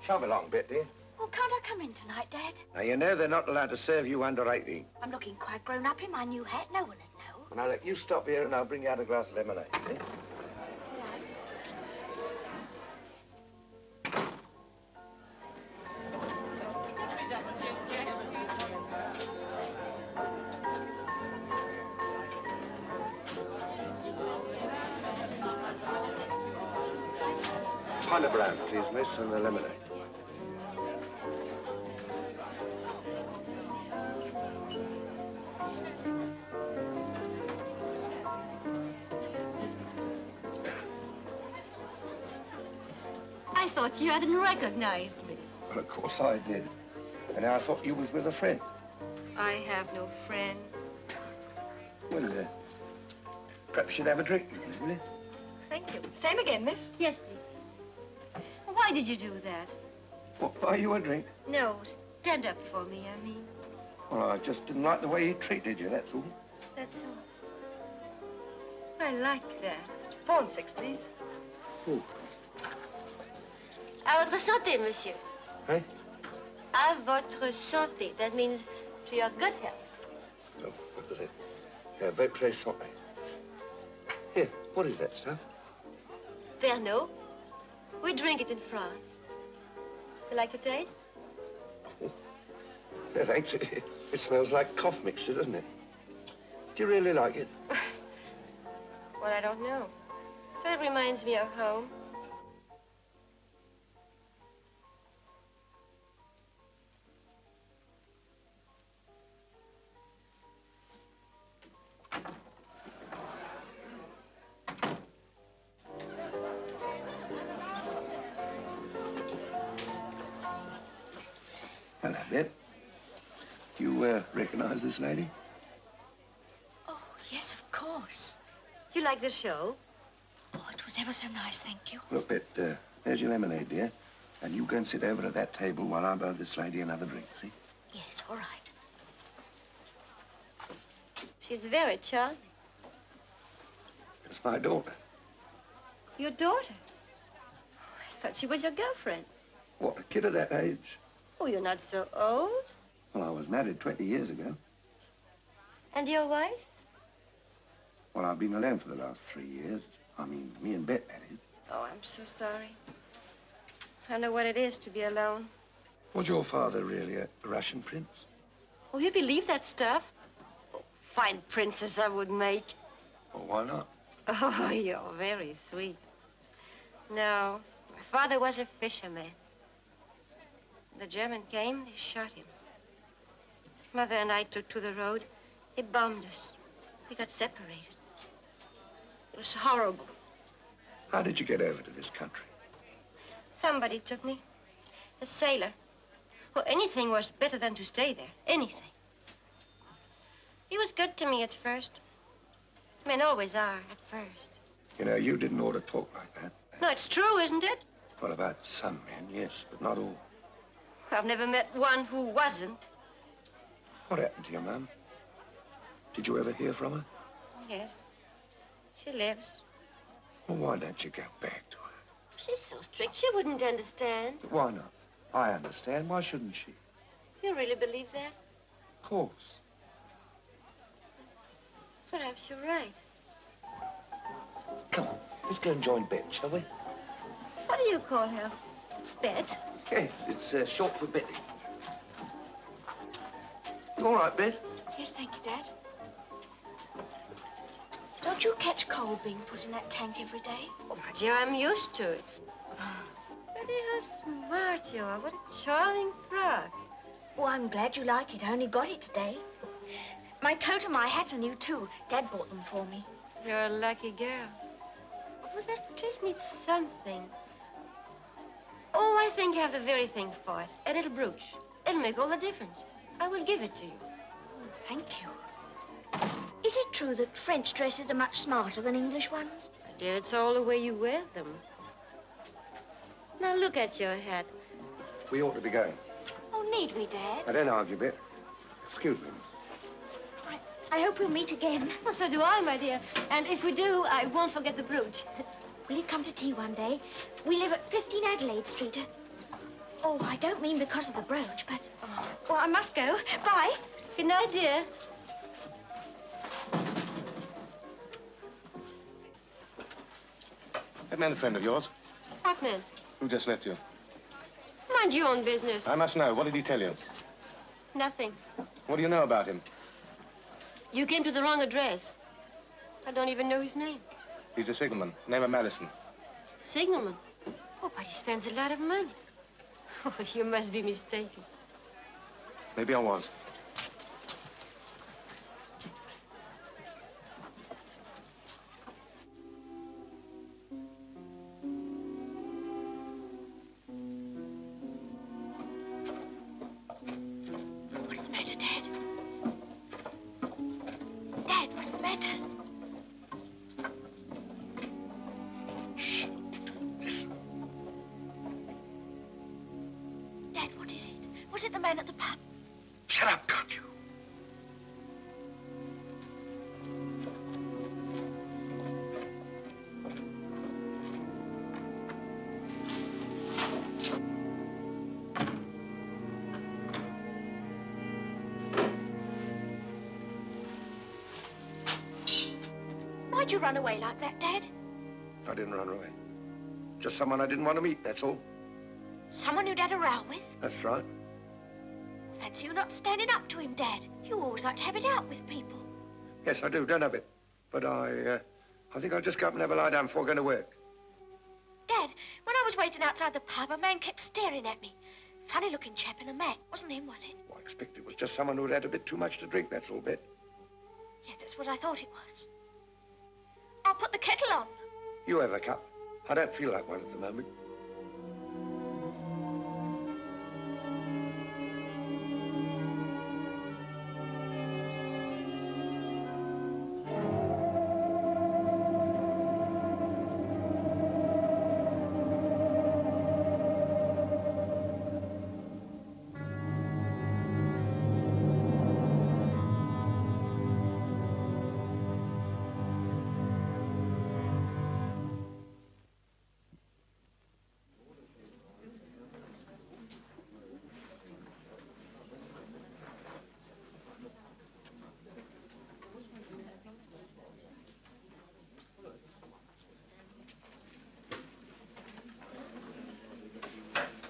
Speaker 2: Shove along, Bet, dear.
Speaker 1: Oh, can't I come in tonight, Dad?
Speaker 2: Now, you know they're not allowed to serve you under 18.
Speaker 1: I'm looking quite grown up in my new hat. No one would know.
Speaker 2: Well, now, look, you stop here and I'll bring you out a glass of lemonade, see? Pint of brown, please, miss, and the lemonade.
Speaker 14: I thought you hadn't recognized me.
Speaker 2: Well, of course I did. And I thought you was with a friend.
Speaker 14: I have no friends.
Speaker 2: Well, perhaps you'd have a drink with me, will you?
Speaker 14: Thank you. Same again, miss? Yes, please. Why did you do that?
Speaker 2: What, buy you a drink?
Speaker 14: No, stand up for me, I mean.
Speaker 2: Well, I just didn't like the way he treated you, that's all.
Speaker 14: That's all. I like that.
Speaker 11: 4 and 6, please.
Speaker 2: Oh.
Speaker 14: À votre santé, monsieur.
Speaker 2: Hey?
Speaker 14: À votre santé. That means to your good health.
Speaker 2: No, what was it? Very santé. Here, what is that stuff?
Speaker 14: Pernod. We drink it in France. You like to taste?
Speaker 2: Yeah, thanks. It smells like cough mixture, doesn't it? Do you really like it?
Speaker 14: Well, I don't know. It reminds me of home.
Speaker 2: Hello, Bet. Do you recognize this lady?
Speaker 1: Oh, yes, of course.
Speaker 14: You like the show?
Speaker 1: Oh, it was ever so nice, thank you.
Speaker 2: Look, Bet, there's your lemonade, dear. And you go and sit over at that table while I buy this lady another drink, see?
Speaker 1: Yes, all right.
Speaker 14: She's very charming.
Speaker 2: It's my daughter.
Speaker 14: Your daughter? I thought she was your girlfriend.
Speaker 2: What, a kid of that age?
Speaker 14: Oh, you're not so old.
Speaker 2: Well, I was married 20 years ago.
Speaker 14: And your wife?
Speaker 2: Well, I've been alone for the last 3 years. I mean, me and Bet, that is.
Speaker 14: Oh, I'm so sorry. I know what it is to be alone.
Speaker 2: Was your father really a Russian prince?
Speaker 14: Oh, you believe that stuff? Oh, fine princess I would make.
Speaker 2: Well, why not?
Speaker 14: Oh, you're very sweet. No, my father was a fisherman. The German came, they shot him. Mother and I took to the road. They bombed us. We got separated. It was horrible.
Speaker 2: How did you get over to this country?
Speaker 14: Somebody took me. A sailor. Well, anything was better than to stay there. Anything. He was good to me at first. Men always are at first.
Speaker 2: You know, you didn't ought to talk like that.
Speaker 14: No, it's true, isn't it?
Speaker 2: Well, about some men, yes, but not all.
Speaker 14: I've never met one who wasn't.
Speaker 2: What happened to your mum? Did you ever hear from her?
Speaker 14: Yes. She lives.
Speaker 2: Well, why don't you go back to her?
Speaker 14: She's so strict, she wouldn't understand.
Speaker 2: Why not? I understand. Why shouldn't she?
Speaker 14: You really believe that?
Speaker 2: Of course.
Speaker 14: Perhaps you're right.
Speaker 2: Come on, let's go and join Bet, shall we?
Speaker 14: What do you call her? Bet?
Speaker 2: Yes, it's short for Betty. You all right, Bet?
Speaker 1: Yes, thank you, Dad. Don't you catch cold being put in that tank every day?
Speaker 14: Oh, my dear, I'm used to it. Betty, how smart you are. What a charming frock.
Speaker 1: Oh, I'm glad you like it. I only got it today. My coat and my hat are new, too. Dad bought them for me.
Speaker 14: You're a lucky girl. Oh, that dress needs something. Oh, I think I have the very thing for it. A little brooch. It'll make all the difference. I will give it to you.
Speaker 1: Oh, thank you. Is it true that French dresses are much smarter than English ones?
Speaker 14: My dear, it's all the way you wear them. Now look at your hat.
Speaker 2: We ought to be going.
Speaker 1: Oh, need we, Dad?
Speaker 2: I don't argue, Bet. Excuse me.
Speaker 1: I hope we'll meet again.
Speaker 14: Well, so do I, my dear. And if we do, I won't forget the brooch.
Speaker 1: Will you come to tea one day? We live at 15 Adelaide Street. Oh, I don't mean because of the brooch, but... Oh, well, I must go. Bye.
Speaker 14: Good night, dear.
Speaker 8: That man a friend of yours?
Speaker 14: What man?
Speaker 8: Who just left you?
Speaker 14: Mind your own business.
Speaker 8: I must know. What did he tell you?
Speaker 14: Nothing.
Speaker 8: What do you know about him?
Speaker 14: You came to the wrong address. I don't even know his name.
Speaker 8: He's a signalman. Name of Madison.
Speaker 14: Signalman? Oh, but he spends a lot of money. Oh, you must be mistaken.
Speaker 8: Maybe I was.
Speaker 1: What's the matter, Dad? Dad, what's the matter? Shh. Listen. Dad, what is it? Was it the man at the pub?
Speaker 2: Shut up, can't you?
Speaker 1: Why'd you run away like that, Dad?
Speaker 2: I didn't run away. Just someone I didn't want to meet, that's all.
Speaker 1: Someone you'd had a row with?
Speaker 2: That's right.
Speaker 1: Fancy you not standing up to him, Dad. You always like to have it out with people.
Speaker 2: Yes, I do, don't I, Bet? But I think I'll just go up and have a lie down before going to work.
Speaker 1: Dad, when I was waiting outside the pub, a man kept staring at me. Funny-looking chap in a mat. Wasn't him, was it?
Speaker 2: Well, I expect it was just someone who'd had a bit too much to drink, that's all, Bet.
Speaker 1: Yes, that's what I thought it was. I'll put the kettle on.
Speaker 2: You have a cup. I don't feel like one at the moment.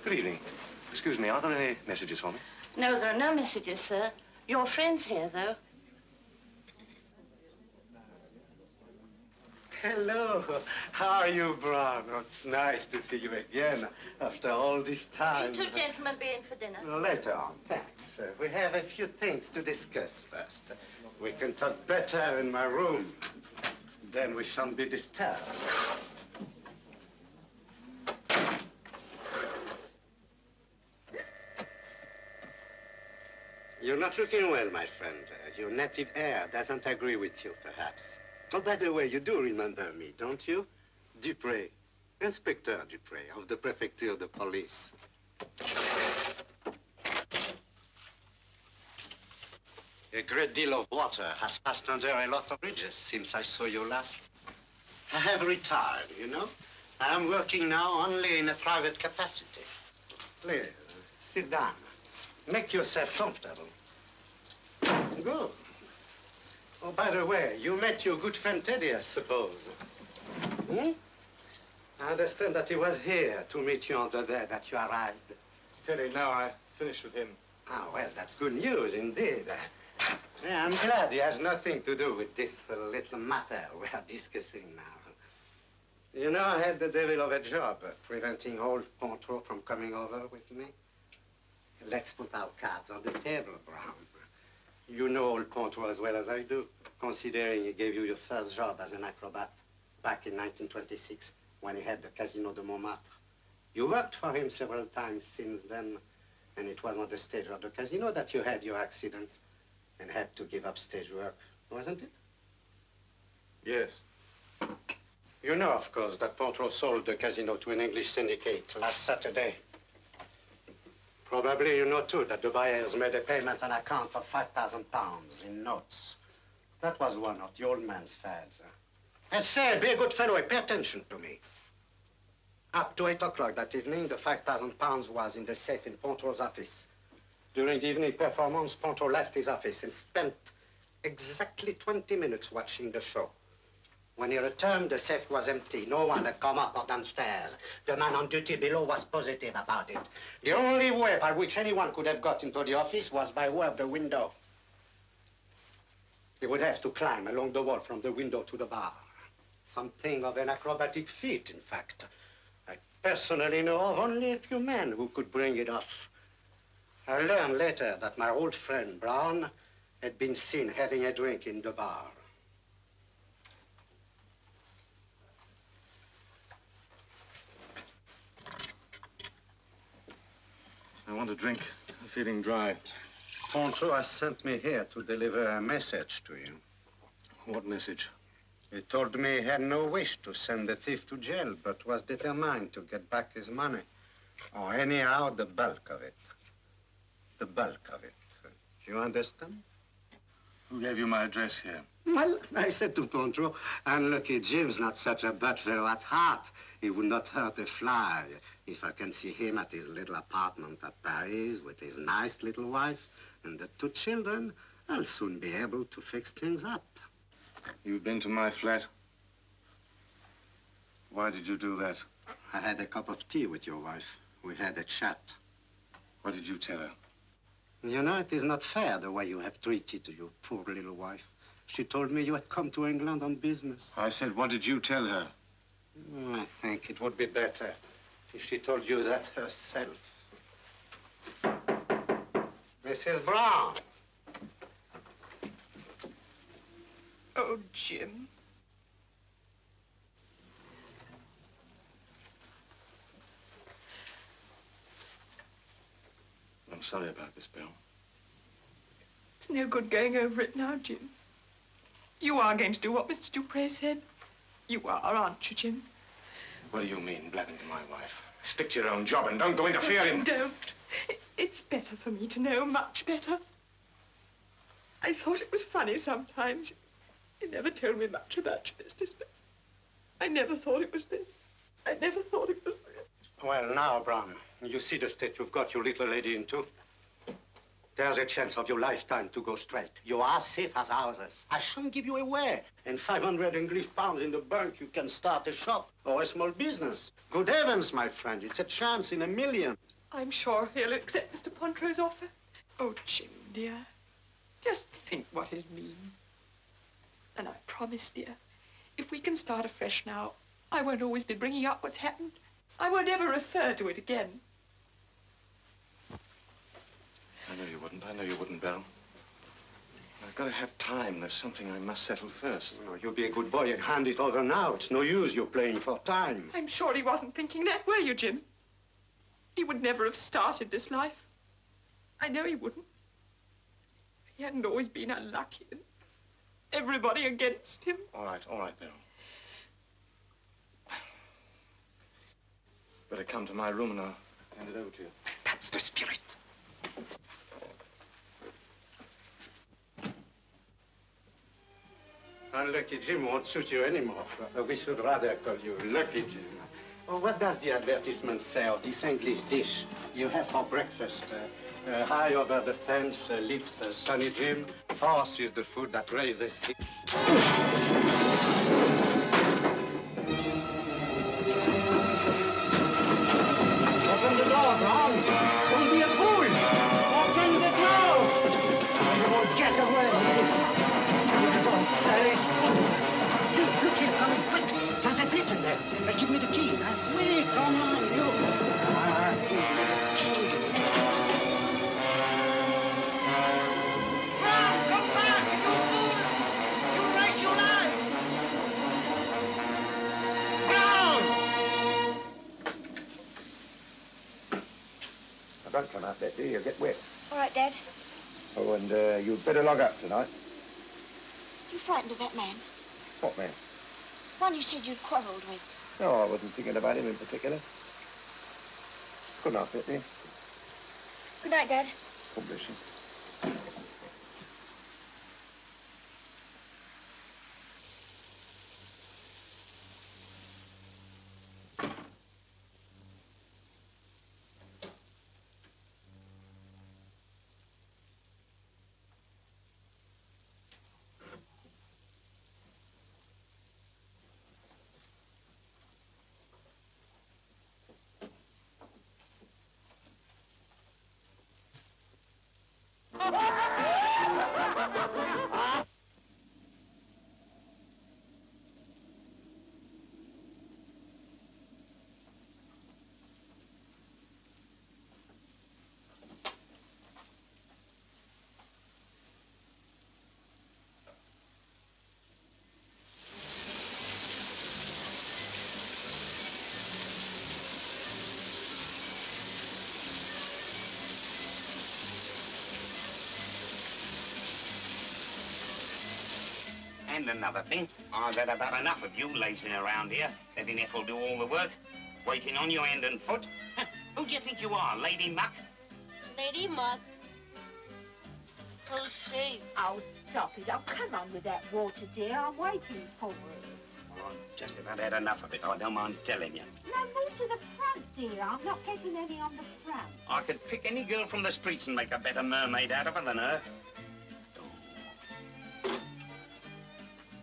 Speaker 8: Good evening. Excuse me, are there any messages for me?
Speaker 6: No, there are no messages, sir. Your friend's here, though.
Speaker 16: Hello. How are you, Brown? Oh, it's nice to see you again after all this time.
Speaker 6: You two gentlemen be in for dinner.
Speaker 16: Later on, thanks. We have a few things to discuss first. We can talk better in my room. Then we shan't be disturbed. You're not looking well, my friend. Your native air doesn't agree with you, perhaps. Oh, by the way, you do remember me, don't you? Dupré, Inspector Dupré of the Prefecture of the Police. A great deal of water has passed under a lot of bridges since I saw you last. I have retired, you know. I am working now only in a private capacity. Please, sit down. Make yourself comfortable. Good. Oh, by the way, you met your good friend Teddy, I suppose. Hmm? I understand that he was here to meet you on the day that you arrived.
Speaker 8: Teddy, no, I finished with him.
Speaker 16: Ah, well, that's good news indeed. Yeah, I'm glad he has nothing to do with this little matter we are discussing now. You know, I had the devil of a job preventing old Ponto from coming over with me. Let's put our cards on the table, Brown. You know old Ponto as well as I do, considering he gave you your first job as an acrobat back in 1926 when he had the Casino de Montmartre. You worked for him several times since then, and it was on the stage of the casino that you had your accident and had to give up stage work, wasn't it?
Speaker 8: Yes.
Speaker 16: You know, of course, that Ponto sold the casino to an English syndicate last Saturday. Probably you know, too, that the buyers made a payment on account of 5,000 pounds in notes. That was one of the old man's fads. And say, be a good fellow, pay attention to me. Up to 8 o'clock that evening, the 5,000 pounds was in the safe in Ponto's office. During the evening performance, Ponto left his office and spent exactly 20 minutes watching the show. When he returned, the safe was empty. No one had come up or downstairs. The man on duty below was positive about it. The only way by which anyone could have got into the office was by way of the window. He would have to climb along the wall from the window to the bar. Something of an acrobatic feat, in fact. I personally know of only a few men who could bring it off. I learned later that my old friend, Brown, had been seen having a drink in the bar.
Speaker 8: I want a drink. I'm feeling dry.
Speaker 16: Ponto has sent me here to deliver a message to you.
Speaker 8: What message?
Speaker 16: He told me he had no wish to send the thief to jail, but was determined to get back his money. Or anyhow, the bulk of it. The bulk of it. You understand?
Speaker 8: Who gave you my address here?
Speaker 16: Well, I said to Ponto, unlucky Jim's not such a bad fellow at heart. He would not hurt a fly. If I can see him at his little apartment at Paris with his nice little wife and the 2 children, I'll soon be able to fix things up.
Speaker 8: You've been to my flat? Why did you do that?
Speaker 16: I had a cup of tea with your wife. We had a chat.
Speaker 8: What did you tell her?
Speaker 16: You know, it is not fair the way you have treated your poor little wife. She told me you had come to England on business.
Speaker 8: I said, what did you tell her?
Speaker 16: I think it would be better if she told you that herself. Mrs. Brown.
Speaker 11: Oh, Jim.
Speaker 8: I'm sorry about this, Bill.
Speaker 11: It's no good going over it now, Jim. You are going to do what Mr. Dupré said. You are, aren't you, Jim?
Speaker 8: What do you mean, blabbing to my wife? Stick to your own job and don't go interfering.
Speaker 11: Don't. It's better for me to know, much better. I thought it was funny sometimes. You never told me much about your business, but I never thought it was this. I never thought it was this.
Speaker 16: Well, now, Brown, you see the state you've got your little lady into? There's a chance of your lifetime to go straight. You are safe as houses. I shan't give you away. And 500 English pounds in the bank, you can start a shop or a small business. Good heavens, my friend, it's a chance in a million.
Speaker 11: I'm sure he'll accept Mr. Pontro's offer. Oh, Jim, dear, just think what it'd mean. And I promise, dear, if we can start afresh now, I won't always be bringing up what's happened. I won't ever refer to it again.
Speaker 8: I know you wouldn't. I know you wouldn't, Belle. I've got to have time. There's something I must settle first.
Speaker 16: No, you'll be a good boy and hand it over now. It's no use you playing for time.
Speaker 11: I'm sure he wasn't thinking that, were you, Jim? He would never have started this life. I know he wouldn't. He hadn't always been unlucky and everybody against him.
Speaker 8: All right, Belle. Better come to my room and I'll hand it over to you.
Speaker 13: That's the spirit.
Speaker 16: Unlucky Jim won't suit you anymore. We should rather call you Lucky Jim. Oh, what does the advertisement say of this English dish you have for breakfast? High over the fence, lips sunny Jim. Force is the food that raises him. Open the door, Brown. Don't be a fool. Open the door. You won't get away with it. Look here, come in quick. There's a thief in there. Give me the key. Wait, come on, you.
Speaker 12: Come back, you fool! You raise your life! Brown!
Speaker 2: Now, don't come out there, dear. You'll get wet.
Speaker 1: All right, Dad.
Speaker 2: Oh, and you'd better log up tonight.
Speaker 1: You frightened of that man?
Speaker 2: What man?
Speaker 1: One you said you'd quarreled with.
Speaker 2: No, I wasn't thinking about him in particular. Good night, dear.
Speaker 1: Good night, Dad.
Speaker 2: God bless you.
Speaker 13: And another thing, I've had about enough of you lazing around here, letting Ethel do all the work, waiting on you hand and foot. Who do you think you are, Lady Muck?
Speaker 14: Lady Muck. Oh, shame.
Speaker 4: Oh, stop it. Oh, come on with that water, dear. I'm waiting for it.
Speaker 13: Oh, I've just about had enough of it, I don't mind telling you.
Speaker 4: No, move to the front, dear. I'm not getting any on the front.
Speaker 13: I could pick any girl from the streets and make a better mermaid out of her than her.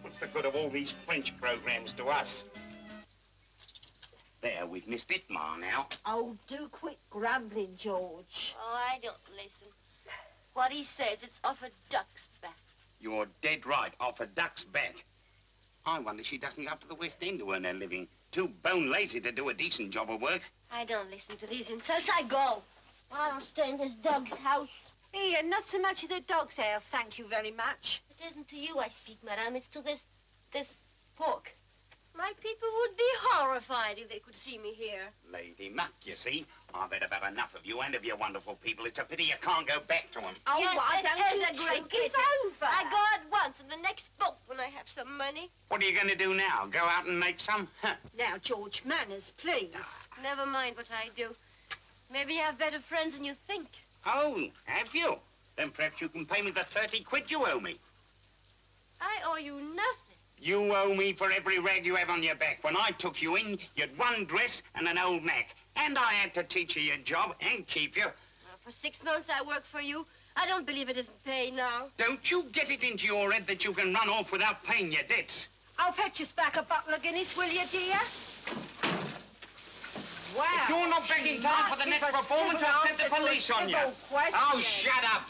Speaker 13: What's the good of all these French programs to us? There, we've missed it, Ma, now.
Speaker 4: Oh, do quit grumbling, George.
Speaker 14: Oh, I don't listen. What he says, it's off a duck's back.
Speaker 13: You're dead right, off a duck's back. I wonder she doesn't go up to the West End to earn her living. Too bone lazy to do a decent job of work.
Speaker 14: I don't listen to these insults. I go. I don't stay in this dog's house.
Speaker 4: Here, not so much of the dog's house, thank you very much.
Speaker 14: It isn't to you I speak, madame. It's to this pork. My people would be horrified if they could see me here.
Speaker 13: Lady Muck, you see, I've had about enough of you and of your wonderful people. It's a pity you can't go back to them.
Speaker 14: Oh,
Speaker 4: Yes,
Speaker 14: why
Speaker 4: and
Speaker 14: don't you
Speaker 4: it's a
Speaker 14: drink
Speaker 4: great
Speaker 14: it?
Speaker 4: over.
Speaker 14: I go at once, and the next boat when I have some money.
Speaker 13: What are you going to do now? Go out and make some? Huh.
Speaker 4: Now, George, manners, please.
Speaker 14: Never mind what I do. Maybe you have better friends than you think.
Speaker 13: Oh, have you? Then perhaps you can pay me the 30 quid you owe me.
Speaker 14: I owe you nothing.
Speaker 13: You owe me for every rag you have on your back. When I took you in, you'd one dress and an old Mac. And I had to teach you your job and keep you.
Speaker 14: Well, for 6 months I worked for you. I don't believe it isn't pay now.
Speaker 13: Don't you get it into your head that you can run off without paying your debts.
Speaker 4: I'll fetch us back a bottle of Guinness, will you, dear? Wow.
Speaker 13: If you're not back in time for the next performance, I'll send the police on you. Oh, shut up.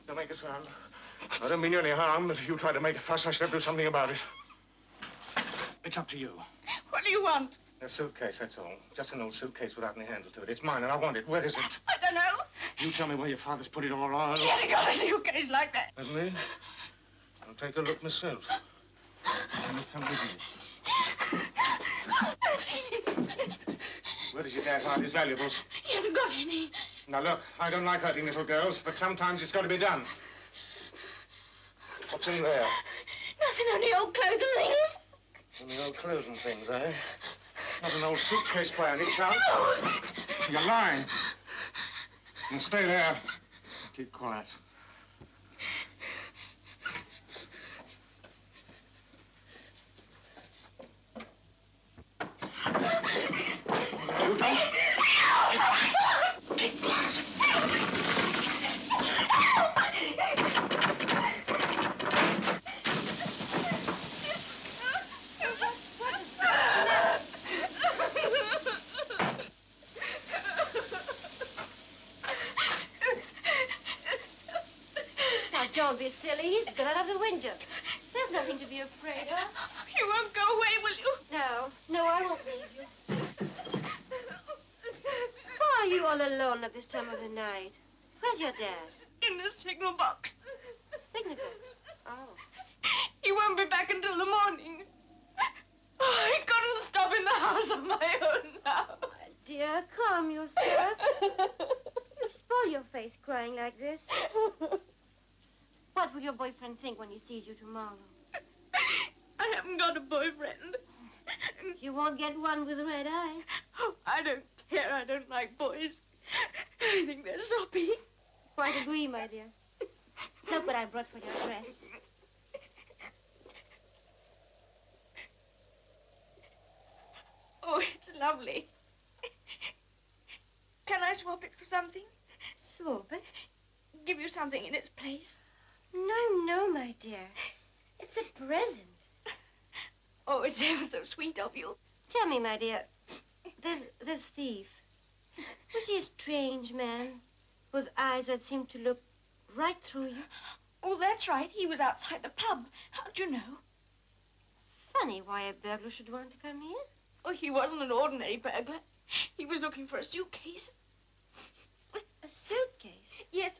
Speaker 7: Don't make a sound. I don't mean you any harm, but if you try to make a fuss, I shall do something about it. It's up to you.
Speaker 11: What do you want?
Speaker 7: A suitcase, that's all. Just an old suitcase without any handle to it. It's mine, and I want it. Where is it?
Speaker 11: I don't know.
Speaker 7: You tell me where your father's put it all on.
Speaker 11: He hasn't got a suitcase like that.
Speaker 7: Hasn't he? I'll take a look myself. Let me come with you. Where does your dad hide his valuables?
Speaker 11: He hasn't got any.
Speaker 7: Now, look, I don't like hurting little girls, but sometimes it's got to be done. What's in there?
Speaker 11: Nothing, only old clothes and things.
Speaker 7: Only old clothes and things, eh? Not an old suitcase by any chance?
Speaker 11: No.
Speaker 7: You're lying. And stay there. Keep quiet. You don't.
Speaker 14: Now, don't be silly. He's got out of the window. There's nothing to be afraid of.
Speaker 11: You won't go away, will you?
Speaker 14: No, I won't leave you. Why are you all alone at this time of the night? Where's your dad?
Speaker 11: In the signal box.
Speaker 14: Signal box? Oh.
Speaker 11: He won't be back until the morning. Oh, I couldn't stop in the house of my own now.
Speaker 14: Dear, calm yourself. You spoil your face crying like this. What will your boyfriend think when he sees you tomorrow?
Speaker 11: I haven't got a boyfriend.
Speaker 14: You won't get one with red eyes.
Speaker 11: Oh, I don't care. I don't like boys. I think they're soppy.
Speaker 14: Quite agree, my dear. Look what I brought for your dress.
Speaker 11: Oh, it's lovely. Can I swap it for something?
Speaker 14: Swap it?
Speaker 11: Give you something in its place?
Speaker 14: No, my dear. It's a present.
Speaker 11: Oh, it's ever so sweet of you.
Speaker 14: Tell me, my dear, this thief, was he a strange man with eyes that seemed to look right through you?
Speaker 11: Oh, that's right. He was outside the pub. How'd you know?
Speaker 14: Funny why a burglar should want to come here.
Speaker 11: Oh, he wasn't an ordinary burglar. He was looking for a suitcase.
Speaker 14: A suitcase?
Speaker 11: Yes.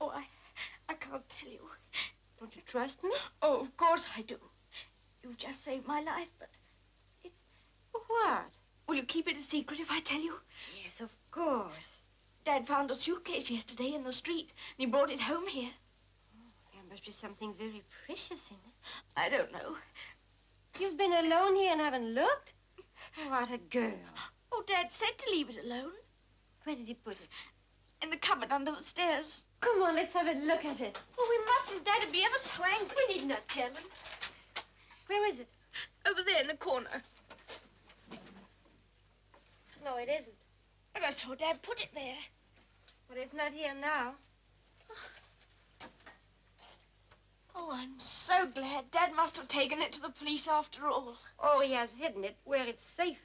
Speaker 11: Oh, I can't tell you.
Speaker 14: Don't you trust me?
Speaker 11: Oh, of course I do. You've just saved my life, but it's...
Speaker 14: What?
Speaker 11: Will you keep it a secret if I tell you?
Speaker 14: Yes, of course.
Speaker 11: Dad found a suitcase yesterday in the street, and he brought it home here.
Speaker 14: Oh, there must be something very precious in it.
Speaker 11: I don't know.
Speaker 14: You've been alone here and haven't looked? What a girl.
Speaker 11: Oh, Dad said to leave it alone.
Speaker 14: Where did he put it?
Speaker 11: In the cupboard under the stairs.
Speaker 14: Come on, let's have a look at it.
Speaker 11: Oh, we mustn't. Dad would be ever so angry.
Speaker 14: We need not tell him. Where is it?
Speaker 11: Over there in the corner.
Speaker 14: No, it isn't.
Speaker 11: But I saw Dad put it there.
Speaker 14: But it's not here now.
Speaker 11: Oh, I'm so glad. Dad must have taken it to the police after all.
Speaker 14: Oh, he has hidden it where it's safer.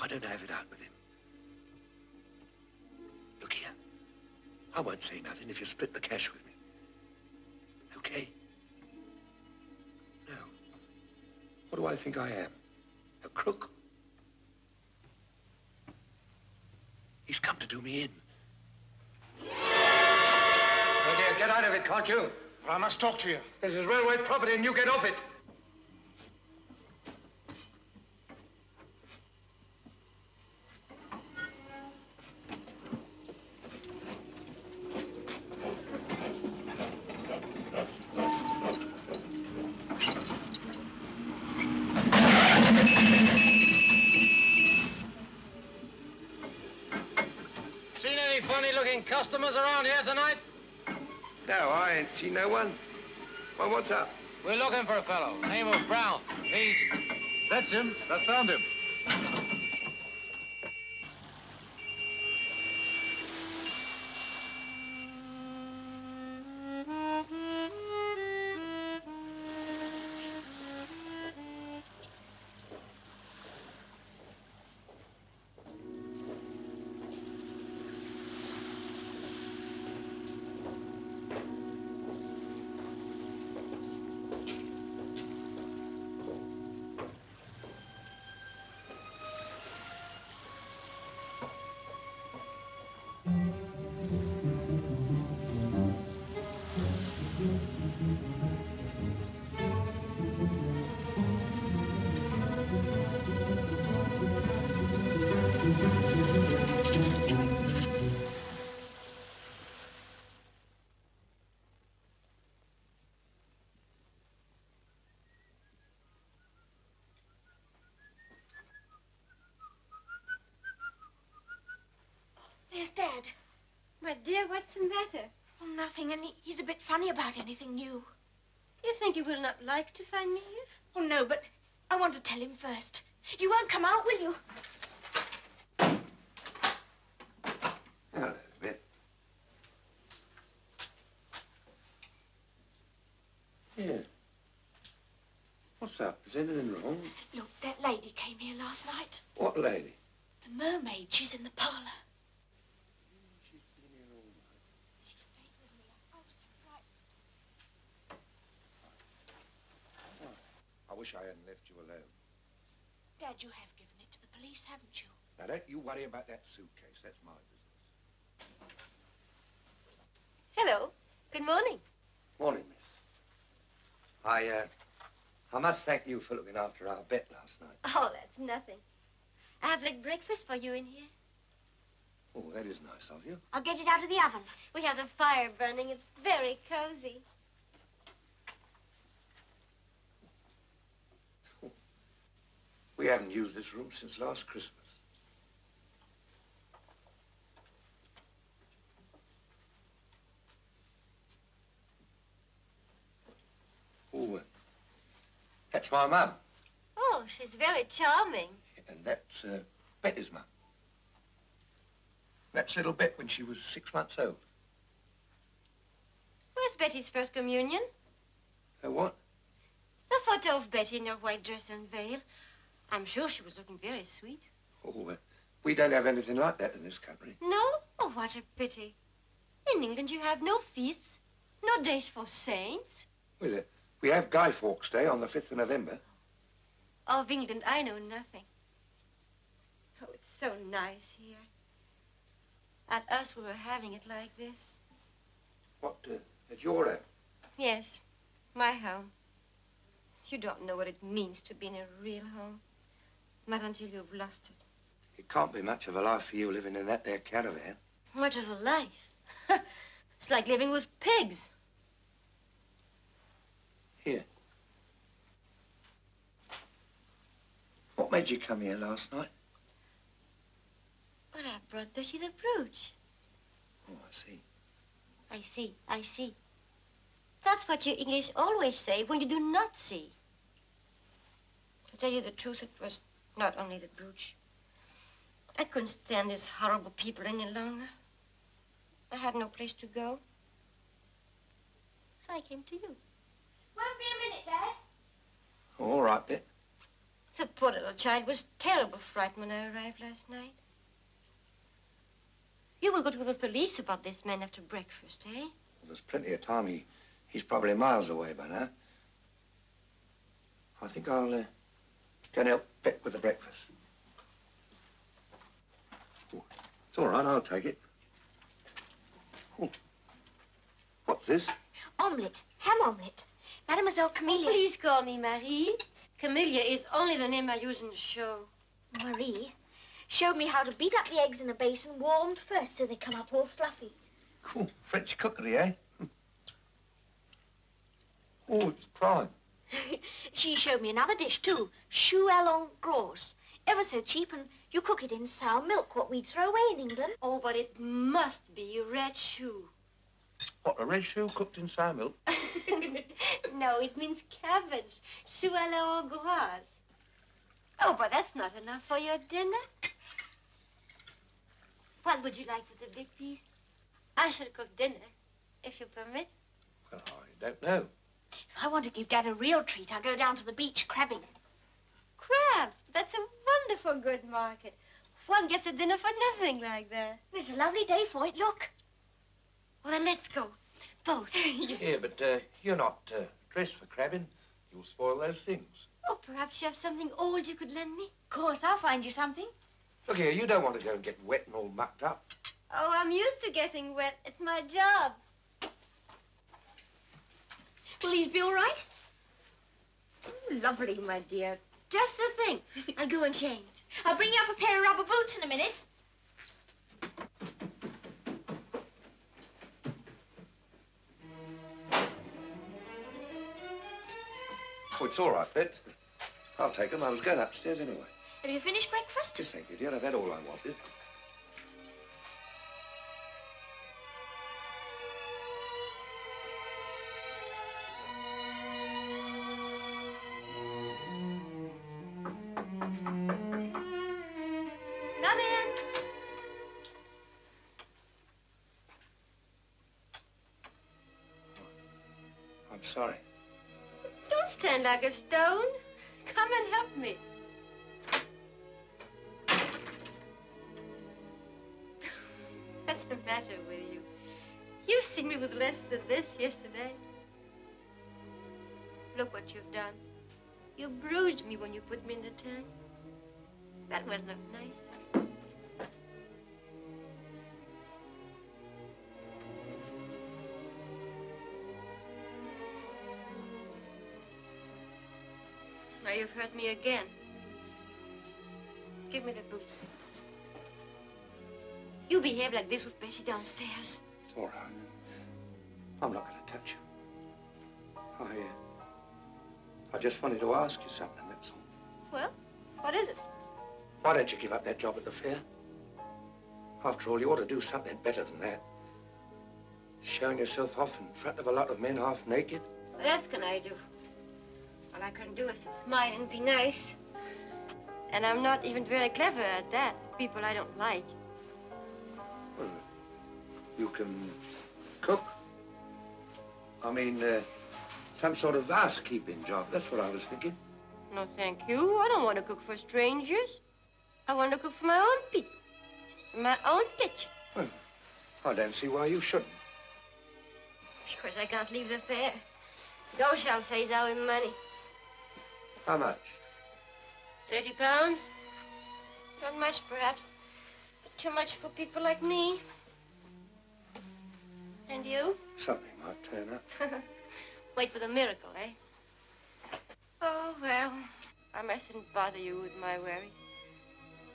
Speaker 2: Why don't I have it out with him? Look here. I won't say nothing if you split the cash with me. Okay? No. What do I think I am? A crook? He's come to do me in. Oh, dear, get out of it, can't you?
Speaker 7: I must talk to you.
Speaker 2: This is railway property and you get off it.
Speaker 12: Seen any funny-looking customers around here tonight?
Speaker 2: No, I ain't seen no one. Well, what's up?
Speaker 12: We're looking for a fellow. Name of Brown. He's...
Speaker 7: That's him. I found him.
Speaker 1: There's Dad.
Speaker 14: My dear, what's the matter?
Speaker 1: Oh, nothing, and he's a bit funny about anything new.
Speaker 14: You think he will not like to find me here?
Speaker 1: Oh, no, but I want to tell him first. You won't come out, will you?
Speaker 2: Now, there's a bit. Yeah. What's up? Is anything wrong?
Speaker 1: Look, that lady came here last night.
Speaker 2: What lady?
Speaker 1: The mermaid. She's in the parlor.
Speaker 2: I wish I hadn't left you alone.
Speaker 1: Dad, you have given it to the police, haven't you?
Speaker 2: Now, don't you worry about that suitcase. That's my business.
Speaker 14: Hello. Good morning.
Speaker 2: Morning, miss. I must thank you for looking after our bet last night.
Speaker 14: Oh, that's nothing. I have like breakfast for you in here.
Speaker 2: Oh, that is nice of you.
Speaker 1: I'll get it out of the oven.
Speaker 14: We have the fire burning. It's very cozy.
Speaker 2: We haven't used this room since last Christmas. Oh, that's my mum.
Speaker 14: Oh, she's very charming.
Speaker 2: And that's Betty's mum. That's little Bet when she was 6 months old.
Speaker 14: Where's Betty's first communion?
Speaker 2: Her what?
Speaker 14: The photo of Betty in her white dress and veil. I'm sure she was looking very sweet.
Speaker 2: Oh, we don't have anything like that in this country.
Speaker 14: No? Oh, what a pity. In England, you have no feasts, no days for saints.
Speaker 2: Well, we have Guy Fawkes Day on the 5th of November.
Speaker 14: Of England, I know nothing. Oh, it's so nice here. At us, we were having it like this.
Speaker 2: What, at your home?
Speaker 14: Yes, my home. You don't know what it means to be in a real home. Not until you've lost it.
Speaker 2: It can't be much of a life for you living in that there caravan.
Speaker 14: Much of a life. It's like living with pigs.
Speaker 2: Here. What made you come here last night?
Speaker 14: Well, I brought Betty the brooch.
Speaker 2: Oh, I see.
Speaker 14: I see, I see. That's what you English always say when you do not see. To tell you the truth, it was not only the brooch. I couldn't stand these horrible people any longer. I had no place to go. So I came to you.
Speaker 1: Won't be a minute, Dad.
Speaker 2: All right, Bet.
Speaker 14: The poor little child was terrible frightened when I arrived last night. You will go to the police about this man after breakfast, eh?
Speaker 2: Well, there's plenty of time. He's probably miles away by now. I think I'll go and help Beck with the breakfast. Oh, it's all right, I'll take it. Oh. What's this?
Speaker 1: Omelette. Ham omelette. Mademoiselle Camellia.
Speaker 14: Oh, please call me Marie. Camellia is only the name I use in the show.
Speaker 1: Marie showed me how to beat up the eggs in a basin warmed first so they come up all fluffy.
Speaker 2: Oh, French cookery, eh? Oh, it's prime.
Speaker 1: She showed me another dish, too. Choux à la grosse. Ever so cheap, and you cook it in sour milk, what we'd throw away in England.
Speaker 14: Oh, but it must be red choux.
Speaker 2: What, a red choux cooked in sour milk?
Speaker 14: No, it means cabbage. Choux à la hongroise. Oh, but that's not enough for your dinner. What would you like for the big piece? I shall cook dinner, if you permit.
Speaker 2: Well, I don't know.
Speaker 1: If I want to give Dad a real treat, I'll go down to the beach crabbing.
Speaker 14: Crabs? That's a wonderful good market. One gets a dinner for nothing like that.
Speaker 1: It's a lovely day for it, look.
Speaker 14: Well, then let's go. Both.
Speaker 2: Yeah, but you're not dressed for crabbing. You'll spoil those things.
Speaker 14: Oh, perhaps you have something old you could lend me?
Speaker 1: Of course, I'll find you something.
Speaker 2: Look here, you don't want to go and get wet and all mucked up.
Speaker 14: Oh, I'm used to getting wet. It's my job.
Speaker 1: Will these be all right?
Speaker 14: Lovely, my dear. Just the thing. I'll go and change.
Speaker 1: I'll bring you up a pair of rubber boots in a minute.
Speaker 2: Oh, it's all right, Bet. I'll take them. I was going upstairs anyway.
Speaker 1: Have you finished breakfast?
Speaker 2: Yes, thank you, dear. I've had all I wanted.
Speaker 14: Come in.
Speaker 2: I'm sorry.
Speaker 14: Don't stand like a stone. Come and help me. What's the matter with you? You've seen me with less than this yesterday. Look what you've done. You bruised me when you put me in the tank. That was not nice. Now you've hurt me again. Give me the boots. You behave like this with Bessie downstairs.
Speaker 2: It's all right. I'm not going to touch you. I just wanted to ask you something, that's all.
Speaker 14: Well, what is it?
Speaker 2: Why don't you give up that job at the fair? After all, you ought to do something better than that. Showing yourself off in front of a lot of men half naked.
Speaker 14: What else can I do? All I can do is to smile and be nice. And I'm not even very clever at that. People I don't like.
Speaker 2: Well, you can cook. I mean, some sort of housekeeping job. That's what I was thinking.
Speaker 14: No, thank you. I don't want to cook for strangers. I want to cook for my own people. In my own kitchen.
Speaker 2: Well, I don't see why you shouldn't.
Speaker 14: Because I can't leave the fair. Those shall say our money.
Speaker 2: How much?
Speaker 14: 30 pounds. Not much, perhaps. But too much for people like me. And you?
Speaker 2: Something might turn up.
Speaker 14: Wait for the miracle, eh? Oh, well, I mustn't bother you with my worries.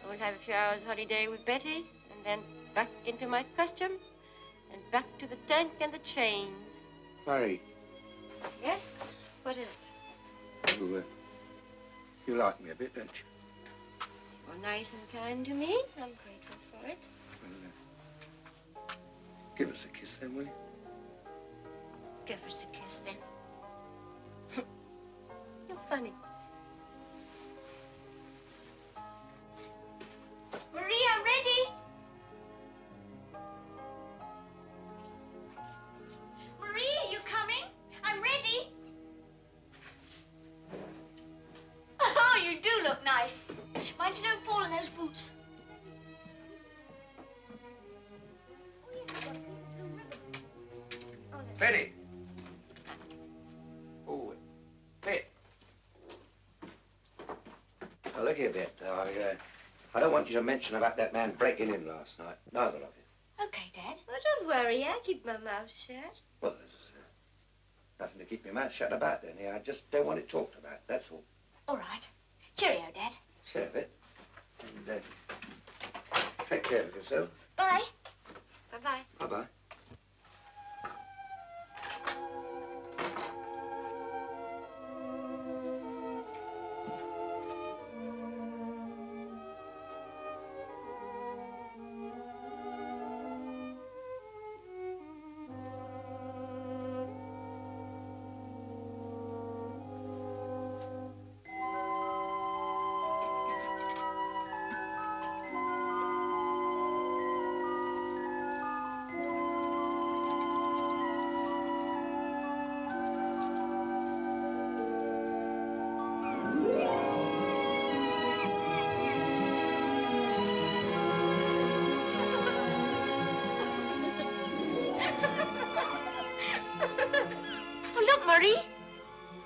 Speaker 14: I will have a few hours holiday with Betty, and then back into my costume, and back to the tank and the chains.
Speaker 2: Marie.
Speaker 14: Yes? What is it?
Speaker 2: You like me a bit, don't you?
Speaker 14: You're nice and kind to me. I'm grateful for it.
Speaker 2: Well, give us a kiss then, will you?
Speaker 14: Give us a kiss, then. You're funny.
Speaker 1: Maria, ready? Maria, you coming? I'm ready. Oh, you do look
Speaker 2: Betty. Oh, Bet. Now, look here, Bet. I don't want you to mention about that man breaking in last night. Neither of you.
Speaker 14: Okay, Dad. Well, don't worry. I keep my mouth shut.
Speaker 2: Well, there's nothing to keep your mouth shut about, then. I just don't want it talked about, that's all.
Speaker 1: All right. Cheerio, Dad.
Speaker 2: Sure, Bet. And, take care of yourselves.
Speaker 1: Bye.
Speaker 14: Bye-bye.
Speaker 2: Bye-bye.
Speaker 1: Oh, look, Marie.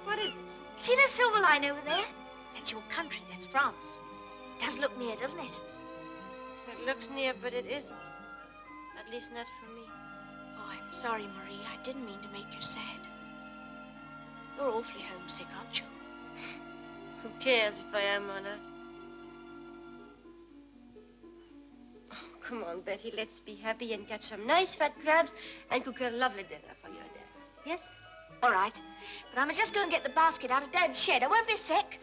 Speaker 14: What is it?
Speaker 1: See that silver line over there? That's your country. That's France. Does look near, doesn't it?
Speaker 14: It looks near, but it isn't. At least not for me.
Speaker 1: Oh, I'm sorry, Marie. I didn't mean to make you sad. You're awfully homesick, aren't you?
Speaker 14: Who cares if I am or not? Oh, come on, Betty. Let's be happy and catch some nice fat crabs and cook a lovely dinner for your dad. Yes?
Speaker 1: All right. But I must just go and get the basket out of Dad's shed. I won't be a sec.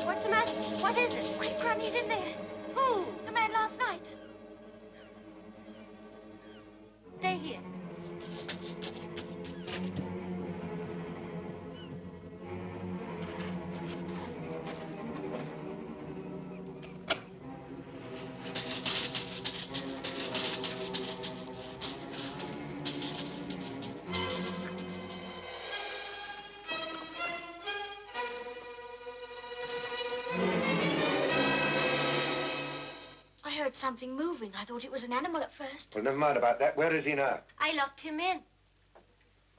Speaker 14: What's the matter? What is it?
Speaker 1: Quick, Granny's in there.
Speaker 14: Who?
Speaker 1: The man last night.
Speaker 14: Stay here.
Speaker 1: I heard something moving. I thought it was an animal at first.
Speaker 2: Well, never mind about that. Where is he now?
Speaker 14: I locked him in.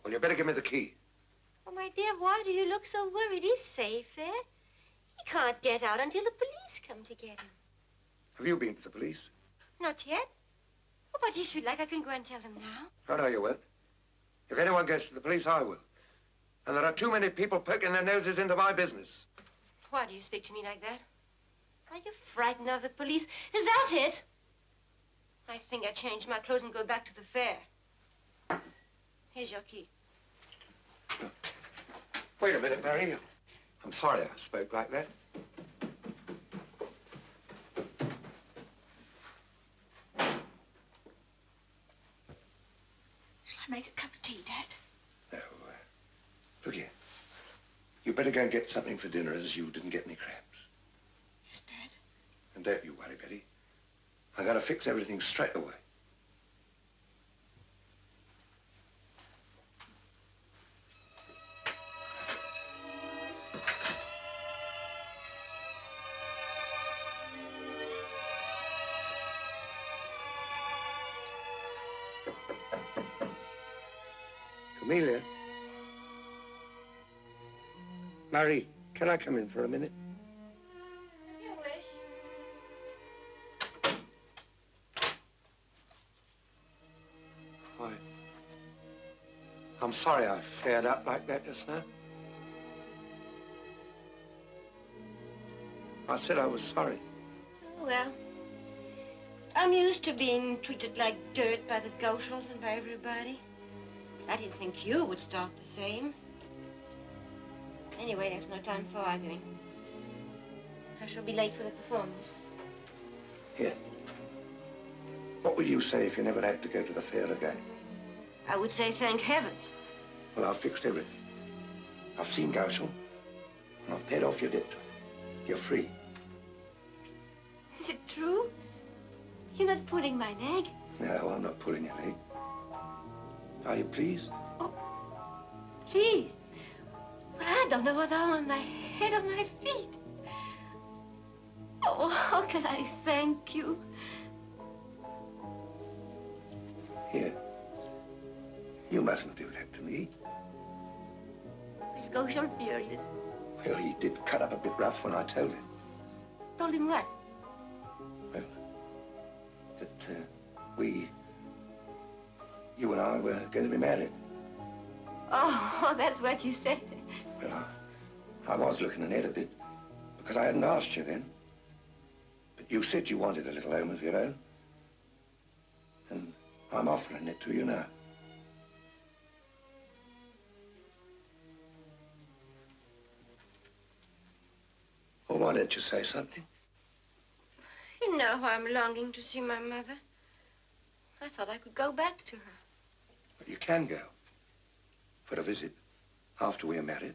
Speaker 2: Well, you better give me the key.
Speaker 14: Oh, my dear, why do you look so worried? He's safe there. He can't get out until the police come to get him.
Speaker 2: Have you been to the police?
Speaker 14: Not yet. Oh, but if you like, I can go and tell them now.
Speaker 2: Oh, no, you won't. If anyone goes to the police, I will. And there are too many people poking their noses into my business.
Speaker 14: Why do you speak to me like that? Are you frightened of the police? Is that it? I think I'll change my clothes and go back to the fair. Here's your key.
Speaker 2: Wait a minute, Mary. I'm sorry I spoke like that.
Speaker 1: Shall I make a cup of tea, Dad?
Speaker 2: No, look here. You better go and get something for dinner, as you didn't get any crabs.
Speaker 1: Yes, Dad.
Speaker 2: And don't you worry, Betty. I gotta fix everything straight away. Amelia? Marie, can I come in for a minute?
Speaker 14: You wish.
Speaker 2: I'm sorry I flared up like that just now. I said I was sorry.
Speaker 14: Oh, well, I'm used to being treated like dirt by the Gauchos and by everybody. I didn't think you would start the same. Anyway, there's no time for arguing. I shall be late for the performance.
Speaker 2: Here. What would you say if you never had to go to the fair again?
Speaker 14: I would say thank heavens.
Speaker 2: Well, I've fixed everything. I've seen Gaucho, and I've paid off your debt to him. You're free.
Speaker 14: Is it true? You're not pulling my leg?
Speaker 2: No, I'm not pulling your leg. Are you pleased?
Speaker 14: Oh, please. But I don't know whether I'm on my head or my feet. Oh, how can I thank you?
Speaker 2: Here. You mustn't do that to me.
Speaker 14: Is Gaucho furious?
Speaker 2: Well, he did cut up a bit rough when I told him.
Speaker 14: Told him what?
Speaker 2: Well, that you and I were going to be married.
Speaker 14: Oh, that's what you said.
Speaker 2: Well, I was looking ahead a bit, because I hadn't asked you then. But you said you wanted a little home of your own. And I'm offering it to you now. Well, why don't you say something?
Speaker 14: You know how I'm longing to see my mother. I thought I could go back to her.
Speaker 2: But you can go. For a visit. After we are married.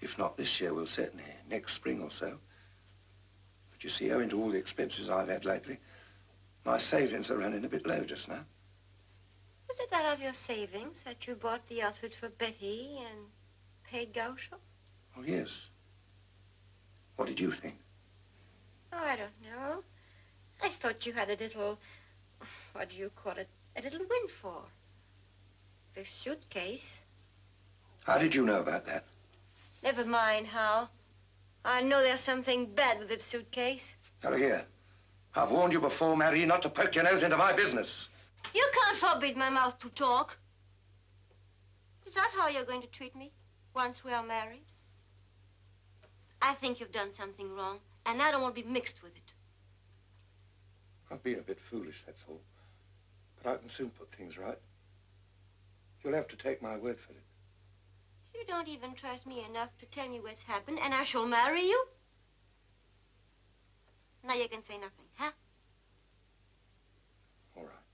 Speaker 2: If not this year, we'll certainly next spring or so. But you see, owing to all the expenses I've had lately, my savings are running a bit low just now.
Speaker 14: Was it out of your savings that you bought the outfit for Betty and paid Gaucho?
Speaker 2: Oh, yes. What did you think?
Speaker 14: Oh, I don't know. I thought you had a little, what do you call it, a little windfall. The suitcase.
Speaker 2: How did you know about that?
Speaker 14: Never mind how. I know there's something bad with that suitcase.
Speaker 2: Now, here. I've warned you before, Mary, not to poke your nose into my business.
Speaker 14: You can't forbid my mouth to talk. Is that how you're going to treat me once we are married? I think you've done something wrong, and I don't want to be mixed with it.
Speaker 2: I've been a bit foolish, that's all. But I can soon put things right. You'll have to take my word for it.
Speaker 14: You don't even trust me enough to tell me what's happened, and I shall marry you? Now you can say nothing, huh?
Speaker 2: All right.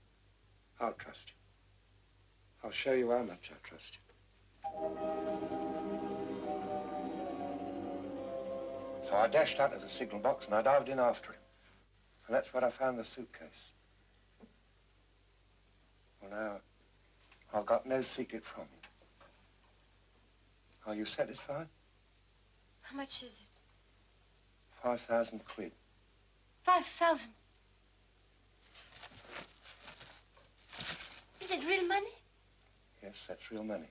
Speaker 2: I'll trust you. I'll show you how much I trust you. So I dashed out of the signal box and I dived in after him. And that's where I found the suitcase. Well, now, I've got no secret from you. Are you satisfied?
Speaker 14: How much is it?
Speaker 2: 5,000 quid.
Speaker 14: 5,000? Is it real money?
Speaker 2: Yes, that's real money.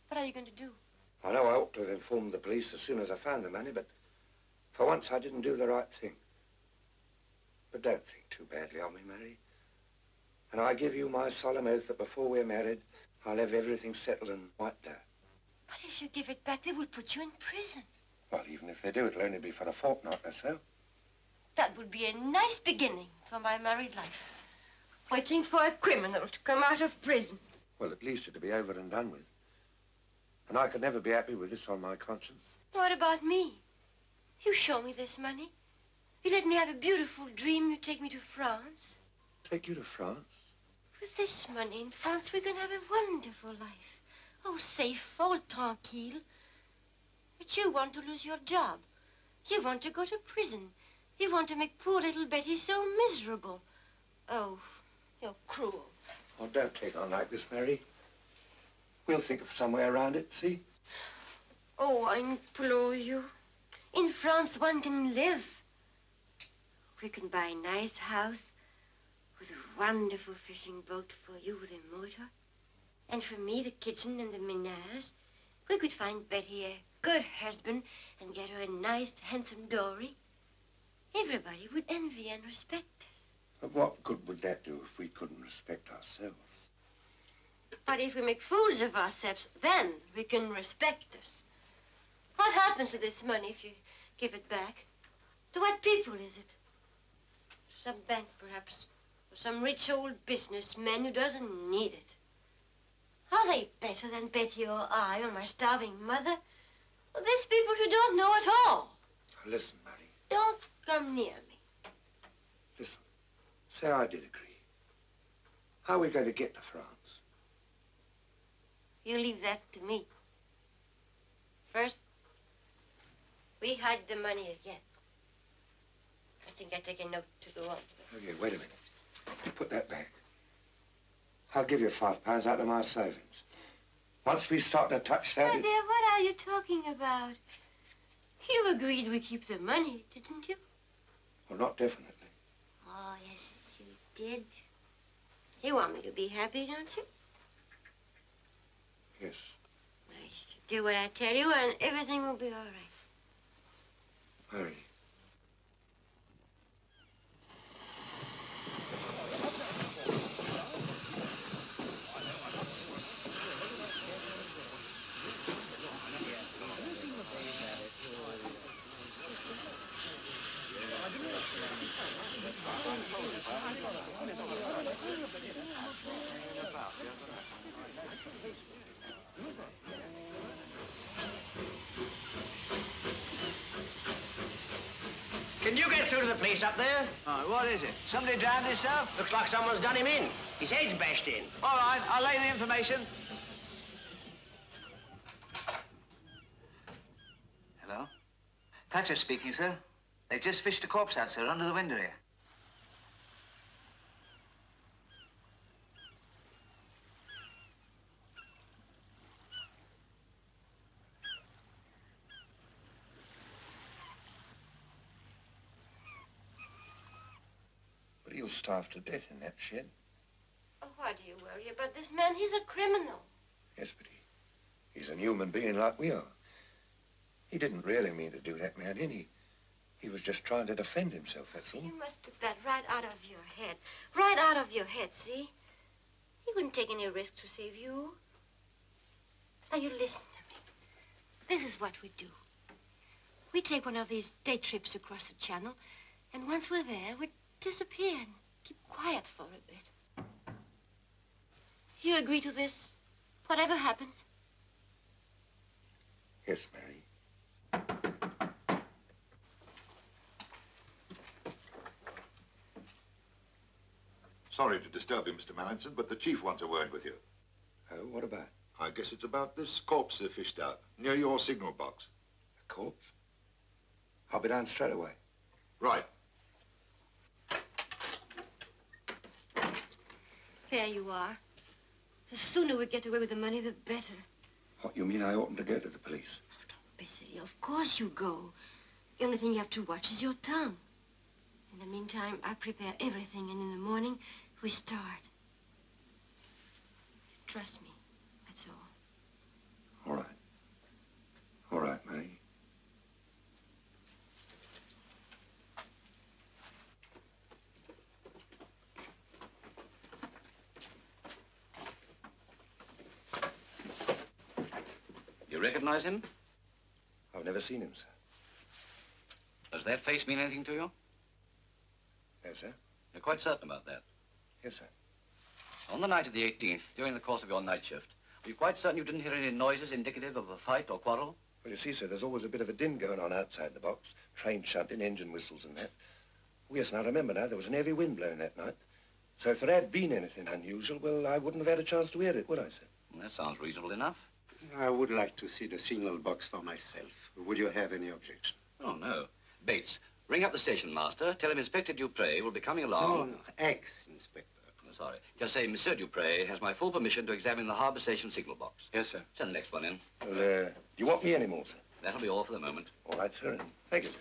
Speaker 14: What are you going to do?
Speaker 2: I know I ought to have informed the police as soon as I found the money, but for once I didn't do the right thing. But don't think too badly of me, Mary. And I give you my solemn oath that before we're married, I'll have everything settled and wiped out.
Speaker 14: But if you give it back, they will put you in prison.
Speaker 2: Well, even if they do, it'll only be for a fortnight or so.
Speaker 14: That would be a nice beginning for my married life. Waiting for a criminal to come out of prison.
Speaker 2: Well, at least it'll be over and done with. And I could never be happy with this on my conscience.
Speaker 14: What about me? You show me this money. You let me have a beautiful dream. You take me to France.
Speaker 2: Take you to France?
Speaker 14: With this money in France, we're going to have a wonderful life. Oh, safe, all tranquille. But you want to lose your job. You want to go to prison. You want to make poor little Betty so miserable. Oh, you're cruel.
Speaker 2: Oh, don't take on like this, Mary. We'll think of some way around it, see?
Speaker 14: Oh, I implore you. In France, one can live. We can buy a nice house with a wonderful fishing boat for you with a motor. And for me, the kitchen and the menage. We could find Betty a good husband and get her a nice, handsome dory. Everybody would envy and respect us.
Speaker 2: But what good would that do if we couldn't respect ourselves?
Speaker 14: But if we make fools of ourselves, then we can respect us. What happens to this money if you give it back? To what people is it? To some bank, perhaps. Or some rich old businessman who doesn't need it. Are they better than Betty or I or my starving mother? Well, there's people who don't know at all.
Speaker 2: Listen, Mary.
Speaker 14: Don't come near me.
Speaker 2: Listen. Say I did agree. How are we going to get to France?
Speaker 14: You leave that to me. First, we hide the money again. I think I take a note to go on.
Speaker 2: Okay, wait a minute. Put that back. I'll give you £5 out of my savings. Once we start to touch that...
Speaker 14: My dear, what are you talking about? You agreed we keep the money, didn't you?
Speaker 2: Well, not definitely.
Speaker 14: Oh, yes, you did. You want me to be happy, don't you?
Speaker 2: Yes.
Speaker 14: Nice. Do what I tell you, and everything will be all right.
Speaker 2: Mary.
Speaker 17: Can you get through to the police up there?
Speaker 5: Oh, what is it? Somebody drowned himself?
Speaker 17: Looks like someone's done him in. His head's bashed in.
Speaker 5: All right, I'll lay the information. Hello? Thatcher speaking, sir. They just fished a corpse out, sir, under the window here.
Speaker 2: But he'll starve to death in that shed.
Speaker 14: Oh, why do you worry about this man? He's a criminal.
Speaker 2: Yes, but he's a human being like we are. He didn't really mean to do that, man, did he? He was just trying to defend himself, that's all.
Speaker 14: You must put that right out of your head. Right out of your head, see? He wouldn't take any risk to save you. Now, you listen to me. This is what we do. We take one of these day trips across the channel, and once we're there, we disappear and keep quiet for a bit. You agree to this? Whatever happens?
Speaker 2: Yes, Mary.
Speaker 18: Sorry to disturb you, Mr. Mallinson, but the chief wants a word with you.
Speaker 2: Oh, what about?
Speaker 18: I guess it's about this corpse they fished out, near your signal box.
Speaker 2: A corpse? I'll be down straight away.
Speaker 18: Right.
Speaker 14: There you are. The sooner we get away with the money, the better.
Speaker 2: What, you mean I oughtn't to go to the police?
Speaker 14: Be silly. Of course you go. The only thing you have to watch is your tongue. In the meantime, I prepare everything, and in the morning, we start. Trust me, that's all.
Speaker 2: All right. All right, Mary.
Speaker 15: You recognize him?
Speaker 2: I've never seen him, sir.
Speaker 15: Does that face mean anything to you?
Speaker 2: Yes, sir.
Speaker 15: You're quite certain about that?
Speaker 2: Yes, sir.
Speaker 15: On the night of the 18th, during the course of your night shift, are you quite certain you didn't hear any noises indicative of a fight or quarrel?
Speaker 2: Well, you see, sir, there's always a bit of a din going on outside the box. Train shunting, engine whistles and that. Oh, yes, and I remember now, there was an heavy wind blowing that night. So if there had been anything unusual, well, I wouldn't have had a chance to hear it, would I, sir?
Speaker 15: Well, that sounds reasonable enough.
Speaker 16: I would like to see the signal box for myself. Would you have any objection?
Speaker 15: Oh, no. Bates, ring up the station master. Tell him Inspector Dupre will be coming along.
Speaker 16: No, no. Ex-inspector.
Speaker 15: Oh, sorry. Just say Monsieur Dupre has my full permission to examine the harbor station signal box.
Speaker 2: Yes, sir.
Speaker 15: Send the next one in.
Speaker 2: Well, do you want me anymore, sir?
Speaker 15: That'll be all for the moment.
Speaker 2: All right, sir. Thank you, sir.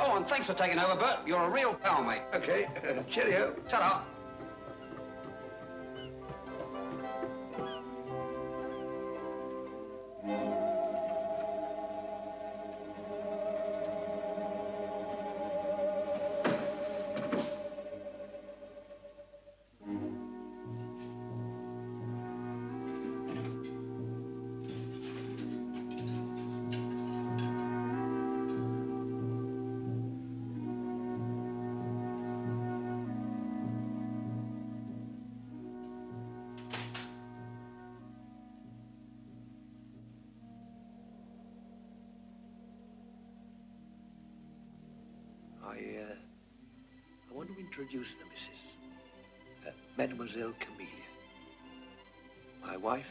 Speaker 15: Oh, and thanks for taking over, Bert. You're a real pal, mate.
Speaker 2: Okay. Cheerio.
Speaker 15: Ta-ra.
Speaker 2: I want to introduce the missus. Mademoiselle Camellia. My wife,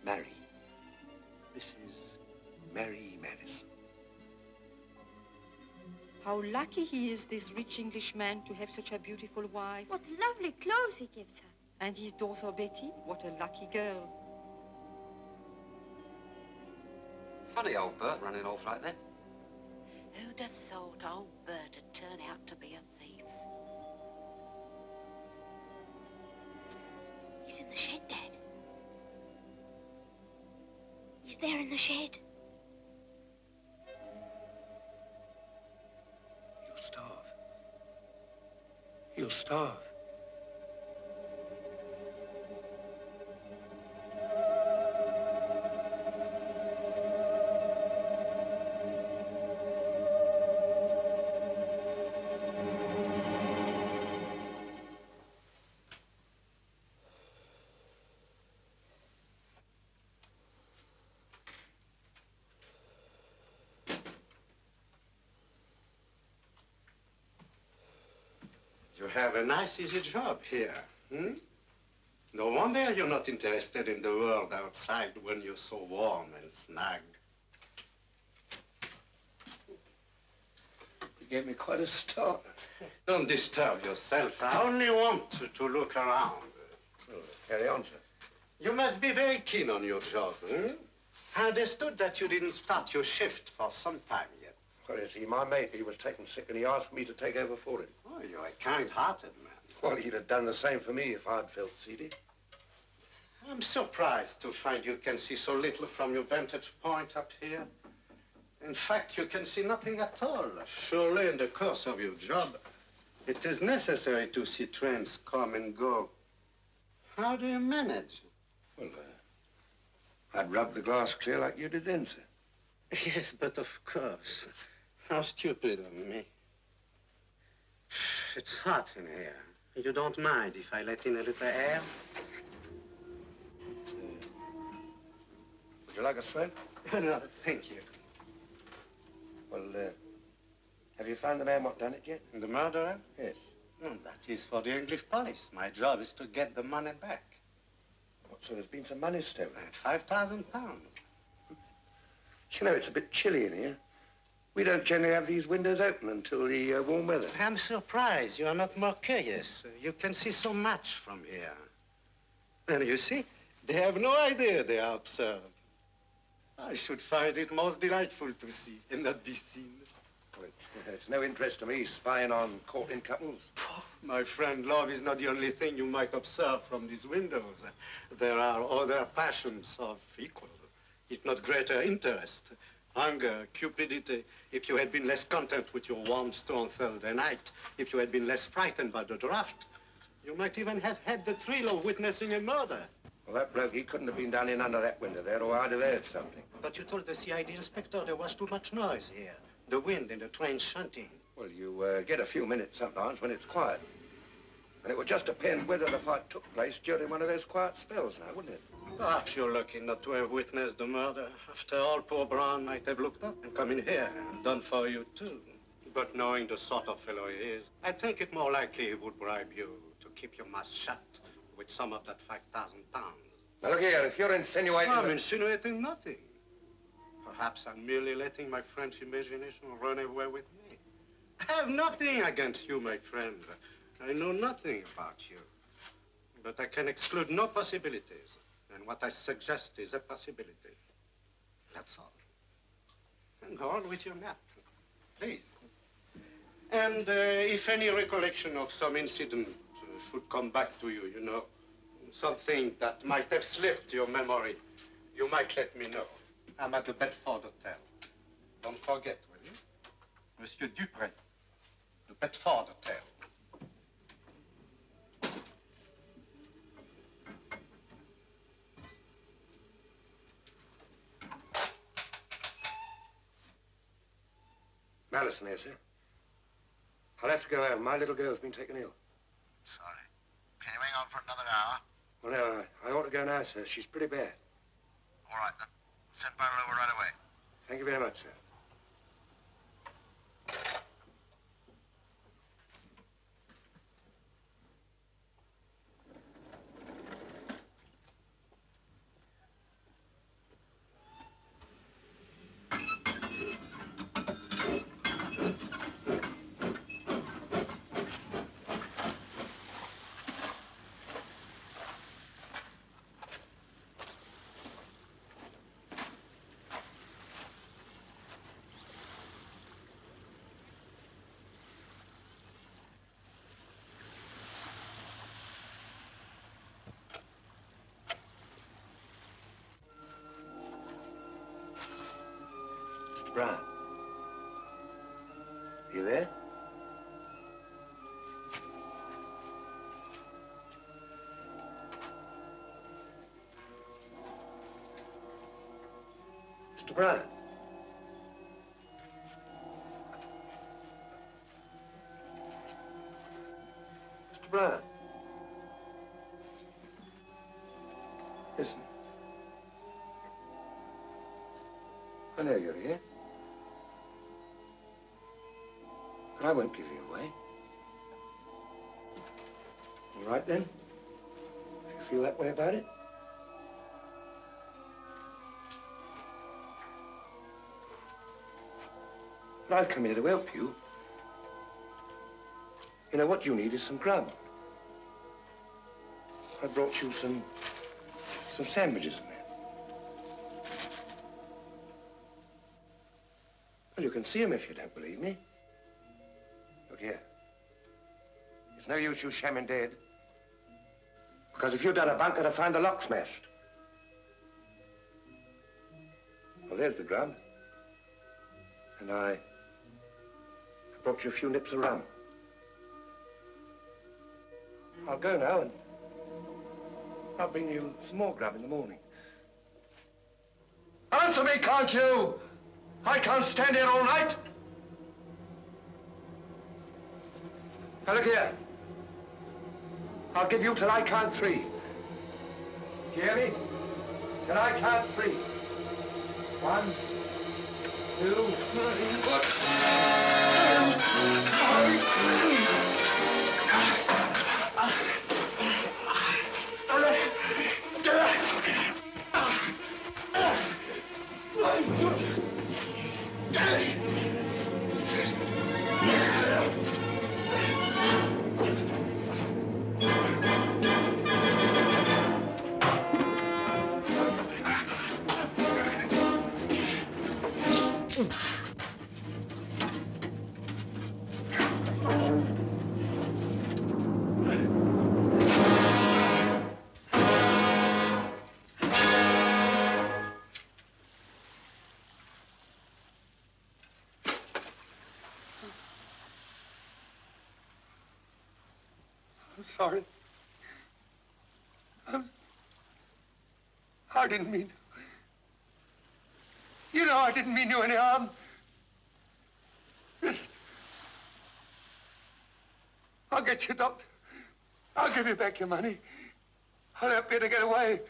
Speaker 2: Mary. Mrs. Mary Madison.
Speaker 11: How lucky he is, this rich Englishman, to have such a beautiful wife.
Speaker 1: What lovely clothes he gives her.
Speaker 11: And his daughter Betty, what a lucky girl.
Speaker 15: Funny old Bert running off like that.
Speaker 6: Who'd have thought old Bert would turn out to be a thief?
Speaker 1: He's in the shed, Dad. He's there in the shed.
Speaker 2: You'll starve. You'll starve.
Speaker 16: You have a nice, easy job here, hmm? No wonder you're not interested in the world outside when you're so warm and snug.
Speaker 2: You gave me quite a start.
Speaker 16: Don't disturb yourself. I only want to look around.
Speaker 2: Oh, carry on, sir.
Speaker 16: You must be very keen on your job, hmm? I understood that you didn't start your shift for some time yet.
Speaker 2: Well, you see, my mate, he was taken sick and he asked me to take over for him.
Speaker 16: Oh, you're a kind-hearted man.
Speaker 2: Well, he'd have done the same for me if I'd felt seedy.
Speaker 16: I'm surprised to find you can see so little from your vantage point up here. In fact, you can see nothing at all. Surely, in the course of your job, it is necessary to see trains come and go. How do you manage?
Speaker 2: Well, I'd rub the glass clear like you did then, sir.
Speaker 16: Yes, but of course. How stupid of me. It's hot in here. You don't mind if I let in a little air?
Speaker 2: Would you like a smoke?
Speaker 16: No, thank you.
Speaker 2: Well, have you found the man what done it yet?
Speaker 16: The murderer?
Speaker 2: Yes.
Speaker 16: No, that is for the English police. My job is to get the money back.
Speaker 2: What, so there's been some money stolen?
Speaker 16: 5,000 pounds.
Speaker 2: You know, it's a bit chilly in here. We don't generally have these windows open until the warm weather.
Speaker 16: I'm surprised you are not more curious. You can see so much from here. And you see, they have no idea they are observed. I should find it most delightful to see and not be seen.
Speaker 2: Well, it's no interest to me spying on courting couples.
Speaker 16: Oh, my friend, love is not the only thing you might observe from these windows. There are other passions of equal, if not greater interest. Hunger, cupidity. If you had been less content with your warm stone Thursday night, if you had been less frightened by the draft, you might even have had the thrill of witnessing a murder.
Speaker 2: Well, that bloke, he couldn't have been down in under that window there, or I'd have heard something.
Speaker 16: But you told the CID inspector there was too much noise here. The wind and the train shunting.
Speaker 2: Well, you get a few minutes sometimes when it's quiet. And it would just depend whether the fight took place during one of those quiet spells now, wouldn't it?
Speaker 16: Perhaps you're lucky not to have witnessed the murder. After all, poor Brown might have looked up and come in here and done for you, too. But knowing the sort of fellow he is, I think it more likely he would bribe you to keep your mouth shut with some of that 5,000 pounds.
Speaker 2: Now, look here, if you're insinuating...
Speaker 16: I'm insinuating nothing. Perhaps I'm merely letting my French imagination run away with me. I have nothing against you, my friend. I know nothing about you. But I can exclude no possibilities. And what I suggest is a possibility. That's all. And go on with your nap, please. And if any recollection of some incident should come back to you, you know, something that might have slipped your memory, you might let me know. I'm at the Bedford Hotel. Don't forget, will you? Monsieur Dupré, the Bedford Hotel.
Speaker 2: Madison here, sir. I'll have to go home. My little girl's been taken ill.
Speaker 18: Sorry. Can you hang on for another hour?
Speaker 2: Well, no, I ought to go now, sir. She's pretty bad.
Speaker 18: All right, then. Send Barrel over right away.
Speaker 2: Thank you very much, sir. Brown. You there? Mr. Brown. Mr. Brown. Listen. I know you're here. But I won't give you away. All right, then? If you feel that way about it. But I've come here to help you. You know, what you need is some grub. I brought you some sandwiches in there. Well, you can see them if you don't believe me. Look here. It's no use you shamming dead. Because if you'd done a bunker to find the lock smashed. Well, there's the grub. And I brought you a few nips of rum. I'll go now and I'll bring you some more grub in the morning. Answer me, can't you? I can't stand here all night. Now, look here. I'll give you till I count 3. Do you hear me? Till I count 3. 1, 2, I'm sorry. I didn't mean... You know I didn't mean you any harm. Listen. I'll get you, Doctor. I'll give you back your money. I'll help you to get away.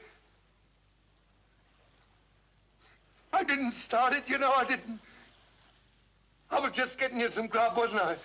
Speaker 2: I didn't start it, you know I didn't. I was just getting you some grub, wasn't I?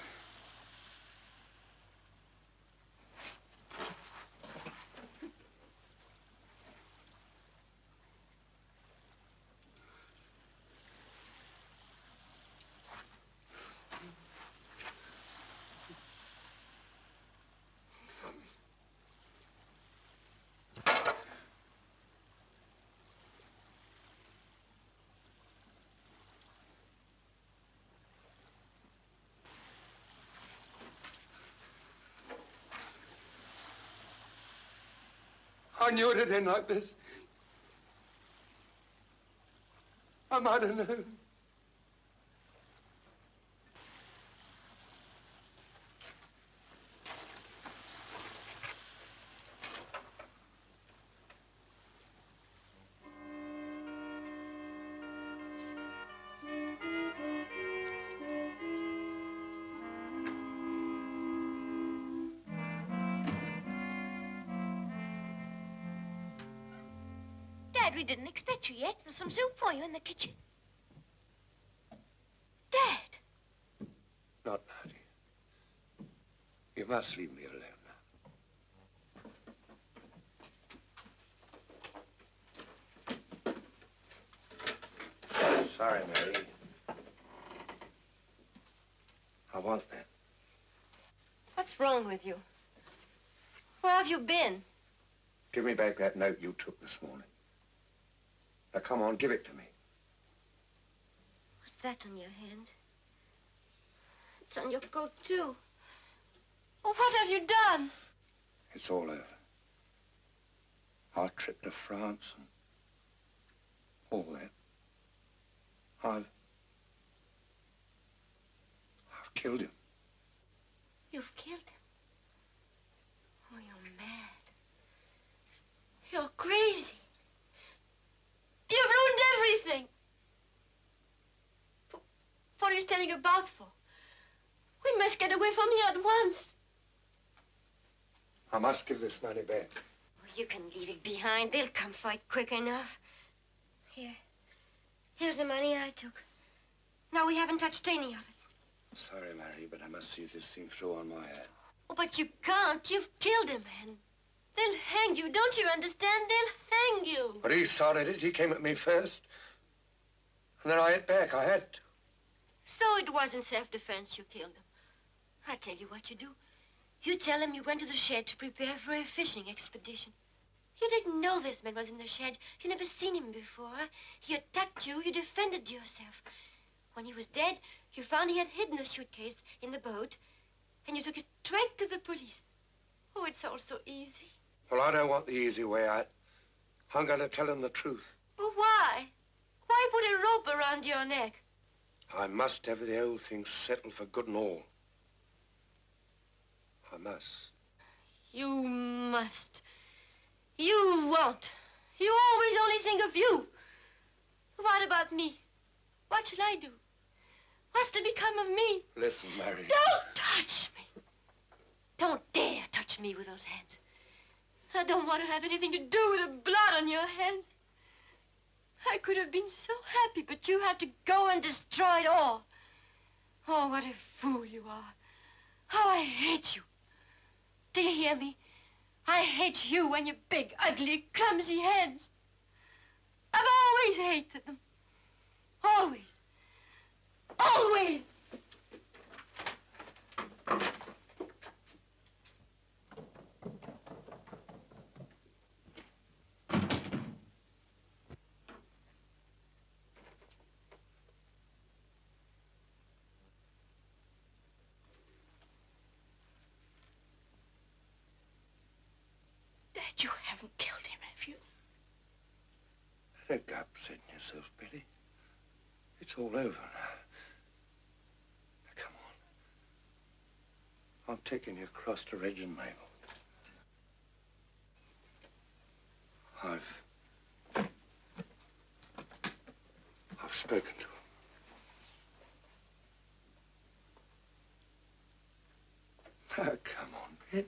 Speaker 2: I knew it'd end like this. I might have known.
Speaker 1: Dad, we didn't expect you yet. There's some soup for you in the kitchen. Dad!
Speaker 2: Not now, dear. You must leave me alone now. Sorry, Mary. I want that.
Speaker 14: What's wrong with you? Where have you been?
Speaker 2: Give me back that note you took this morning. Now, come on, give it to me.
Speaker 14: What's that on your hand? It's on your coat, too. Oh, what have you done?
Speaker 2: It's all over. Our trip to France and all that. killed him.
Speaker 14: You've killed him? Oh, you're mad. You're crazy. You've ruined everything. What are you standing about for? We must get away from here at once.
Speaker 2: I must give this money back.
Speaker 14: Oh, you can leave it behind. They'll come for it quick enough. Here. Here's the money I took. No, we haven't touched any of it.
Speaker 2: Sorry, Mary, but I must see this thing through on my head.
Speaker 14: Oh, but you can't. You've killed a man. They'll hang you. Don't you understand? They'll hang you.
Speaker 2: But he started it. He came at me first. And then I hit back. I had to.
Speaker 14: So it wasn't self-defense you killed him. I'll tell you what you do. You tell him you went to the shed to prepare for a fishing expedition. You didn't know this man was in the shed. You never seen him before. He attacked you. You defended yourself. When he was dead, you found he had hidden a suitcase in the boat, and you took it straight to the police. Oh, it's all so easy.
Speaker 2: Well, I don't want the easy way out. I'm going to tell him the truth.
Speaker 14: Well, why? Why put a rope around your neck?
Speaker 2: I must have the whole thing settled for good and all. I must.
Speaker 14: You must. You won't. You always only think of you. What about me? What should I do? What's to become of me?
Speaker 2: Listen, Mary.
Speaker 14: Don't touch me. Don't dare touch me with those hands. I don't want to have anything to do with the blood on your hands. I could have been so happy, but you had to go and destroy it all. Oh, what a fool you are. How I hate you. Do you hear me? I hate you and your big, ugly, clumsy hands. I've always hated them. Always. Always.
Speaker 11: Dad, you haven't killed him, have you?
Speaker 2: Don't go upsetting yourself, Billy. It's all over now. Come on. I'm taking you across to Reg and Mabel. I've spoken to him. Oh, come on, Ben.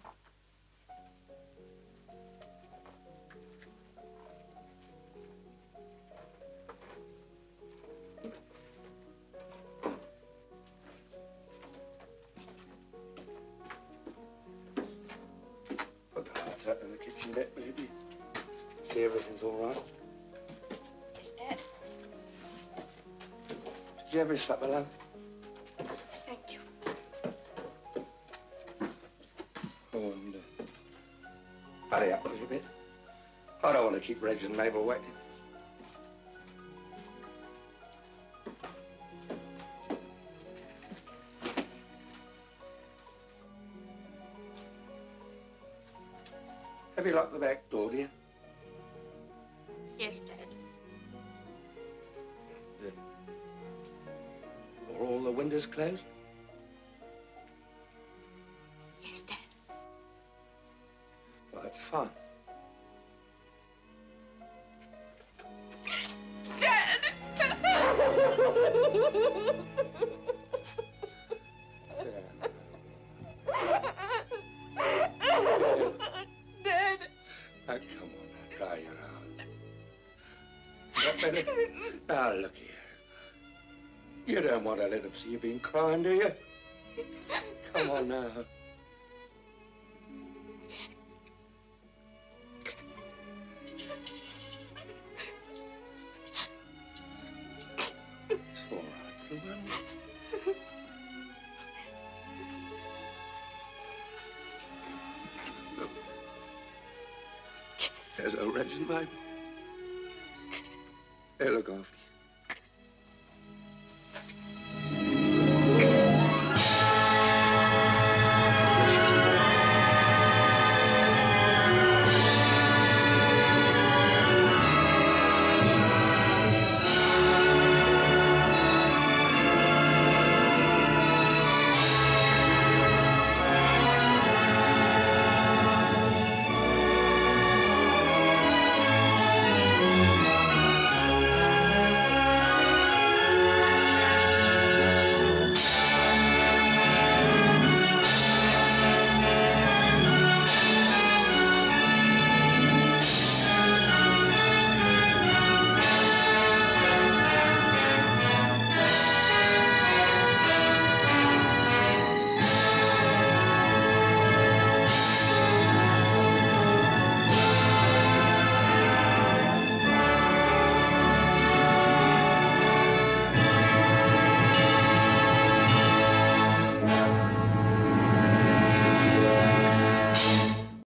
Speaker 2: Put the lights out in the kitchen deck, baby. See everything's all right.
Speaker 11: Yes, Dad.
Speaker 2: Did you have your supper, love?
Speaker 11: Yes, thank you.
Speaker 2: Oh, and hurry up a little bit. I don't want to keep Reg and Mabel waiting. Have you locked the back door, dear?
Speaker 11: Yes, Dad.
Speaker 2: Are all the windows closed?
Speaker 11: Yes, Dad.
Speaker 2: Well, that's fine.
Speaker 11: Dad.
Speaker 2: Now, come on, now, dry your eyes. That better? Now, look here. You don't want to let them see you being crying, do you? Come on now. It's all right, little one. Look. There's old Reg and Mabel. They'll look after you.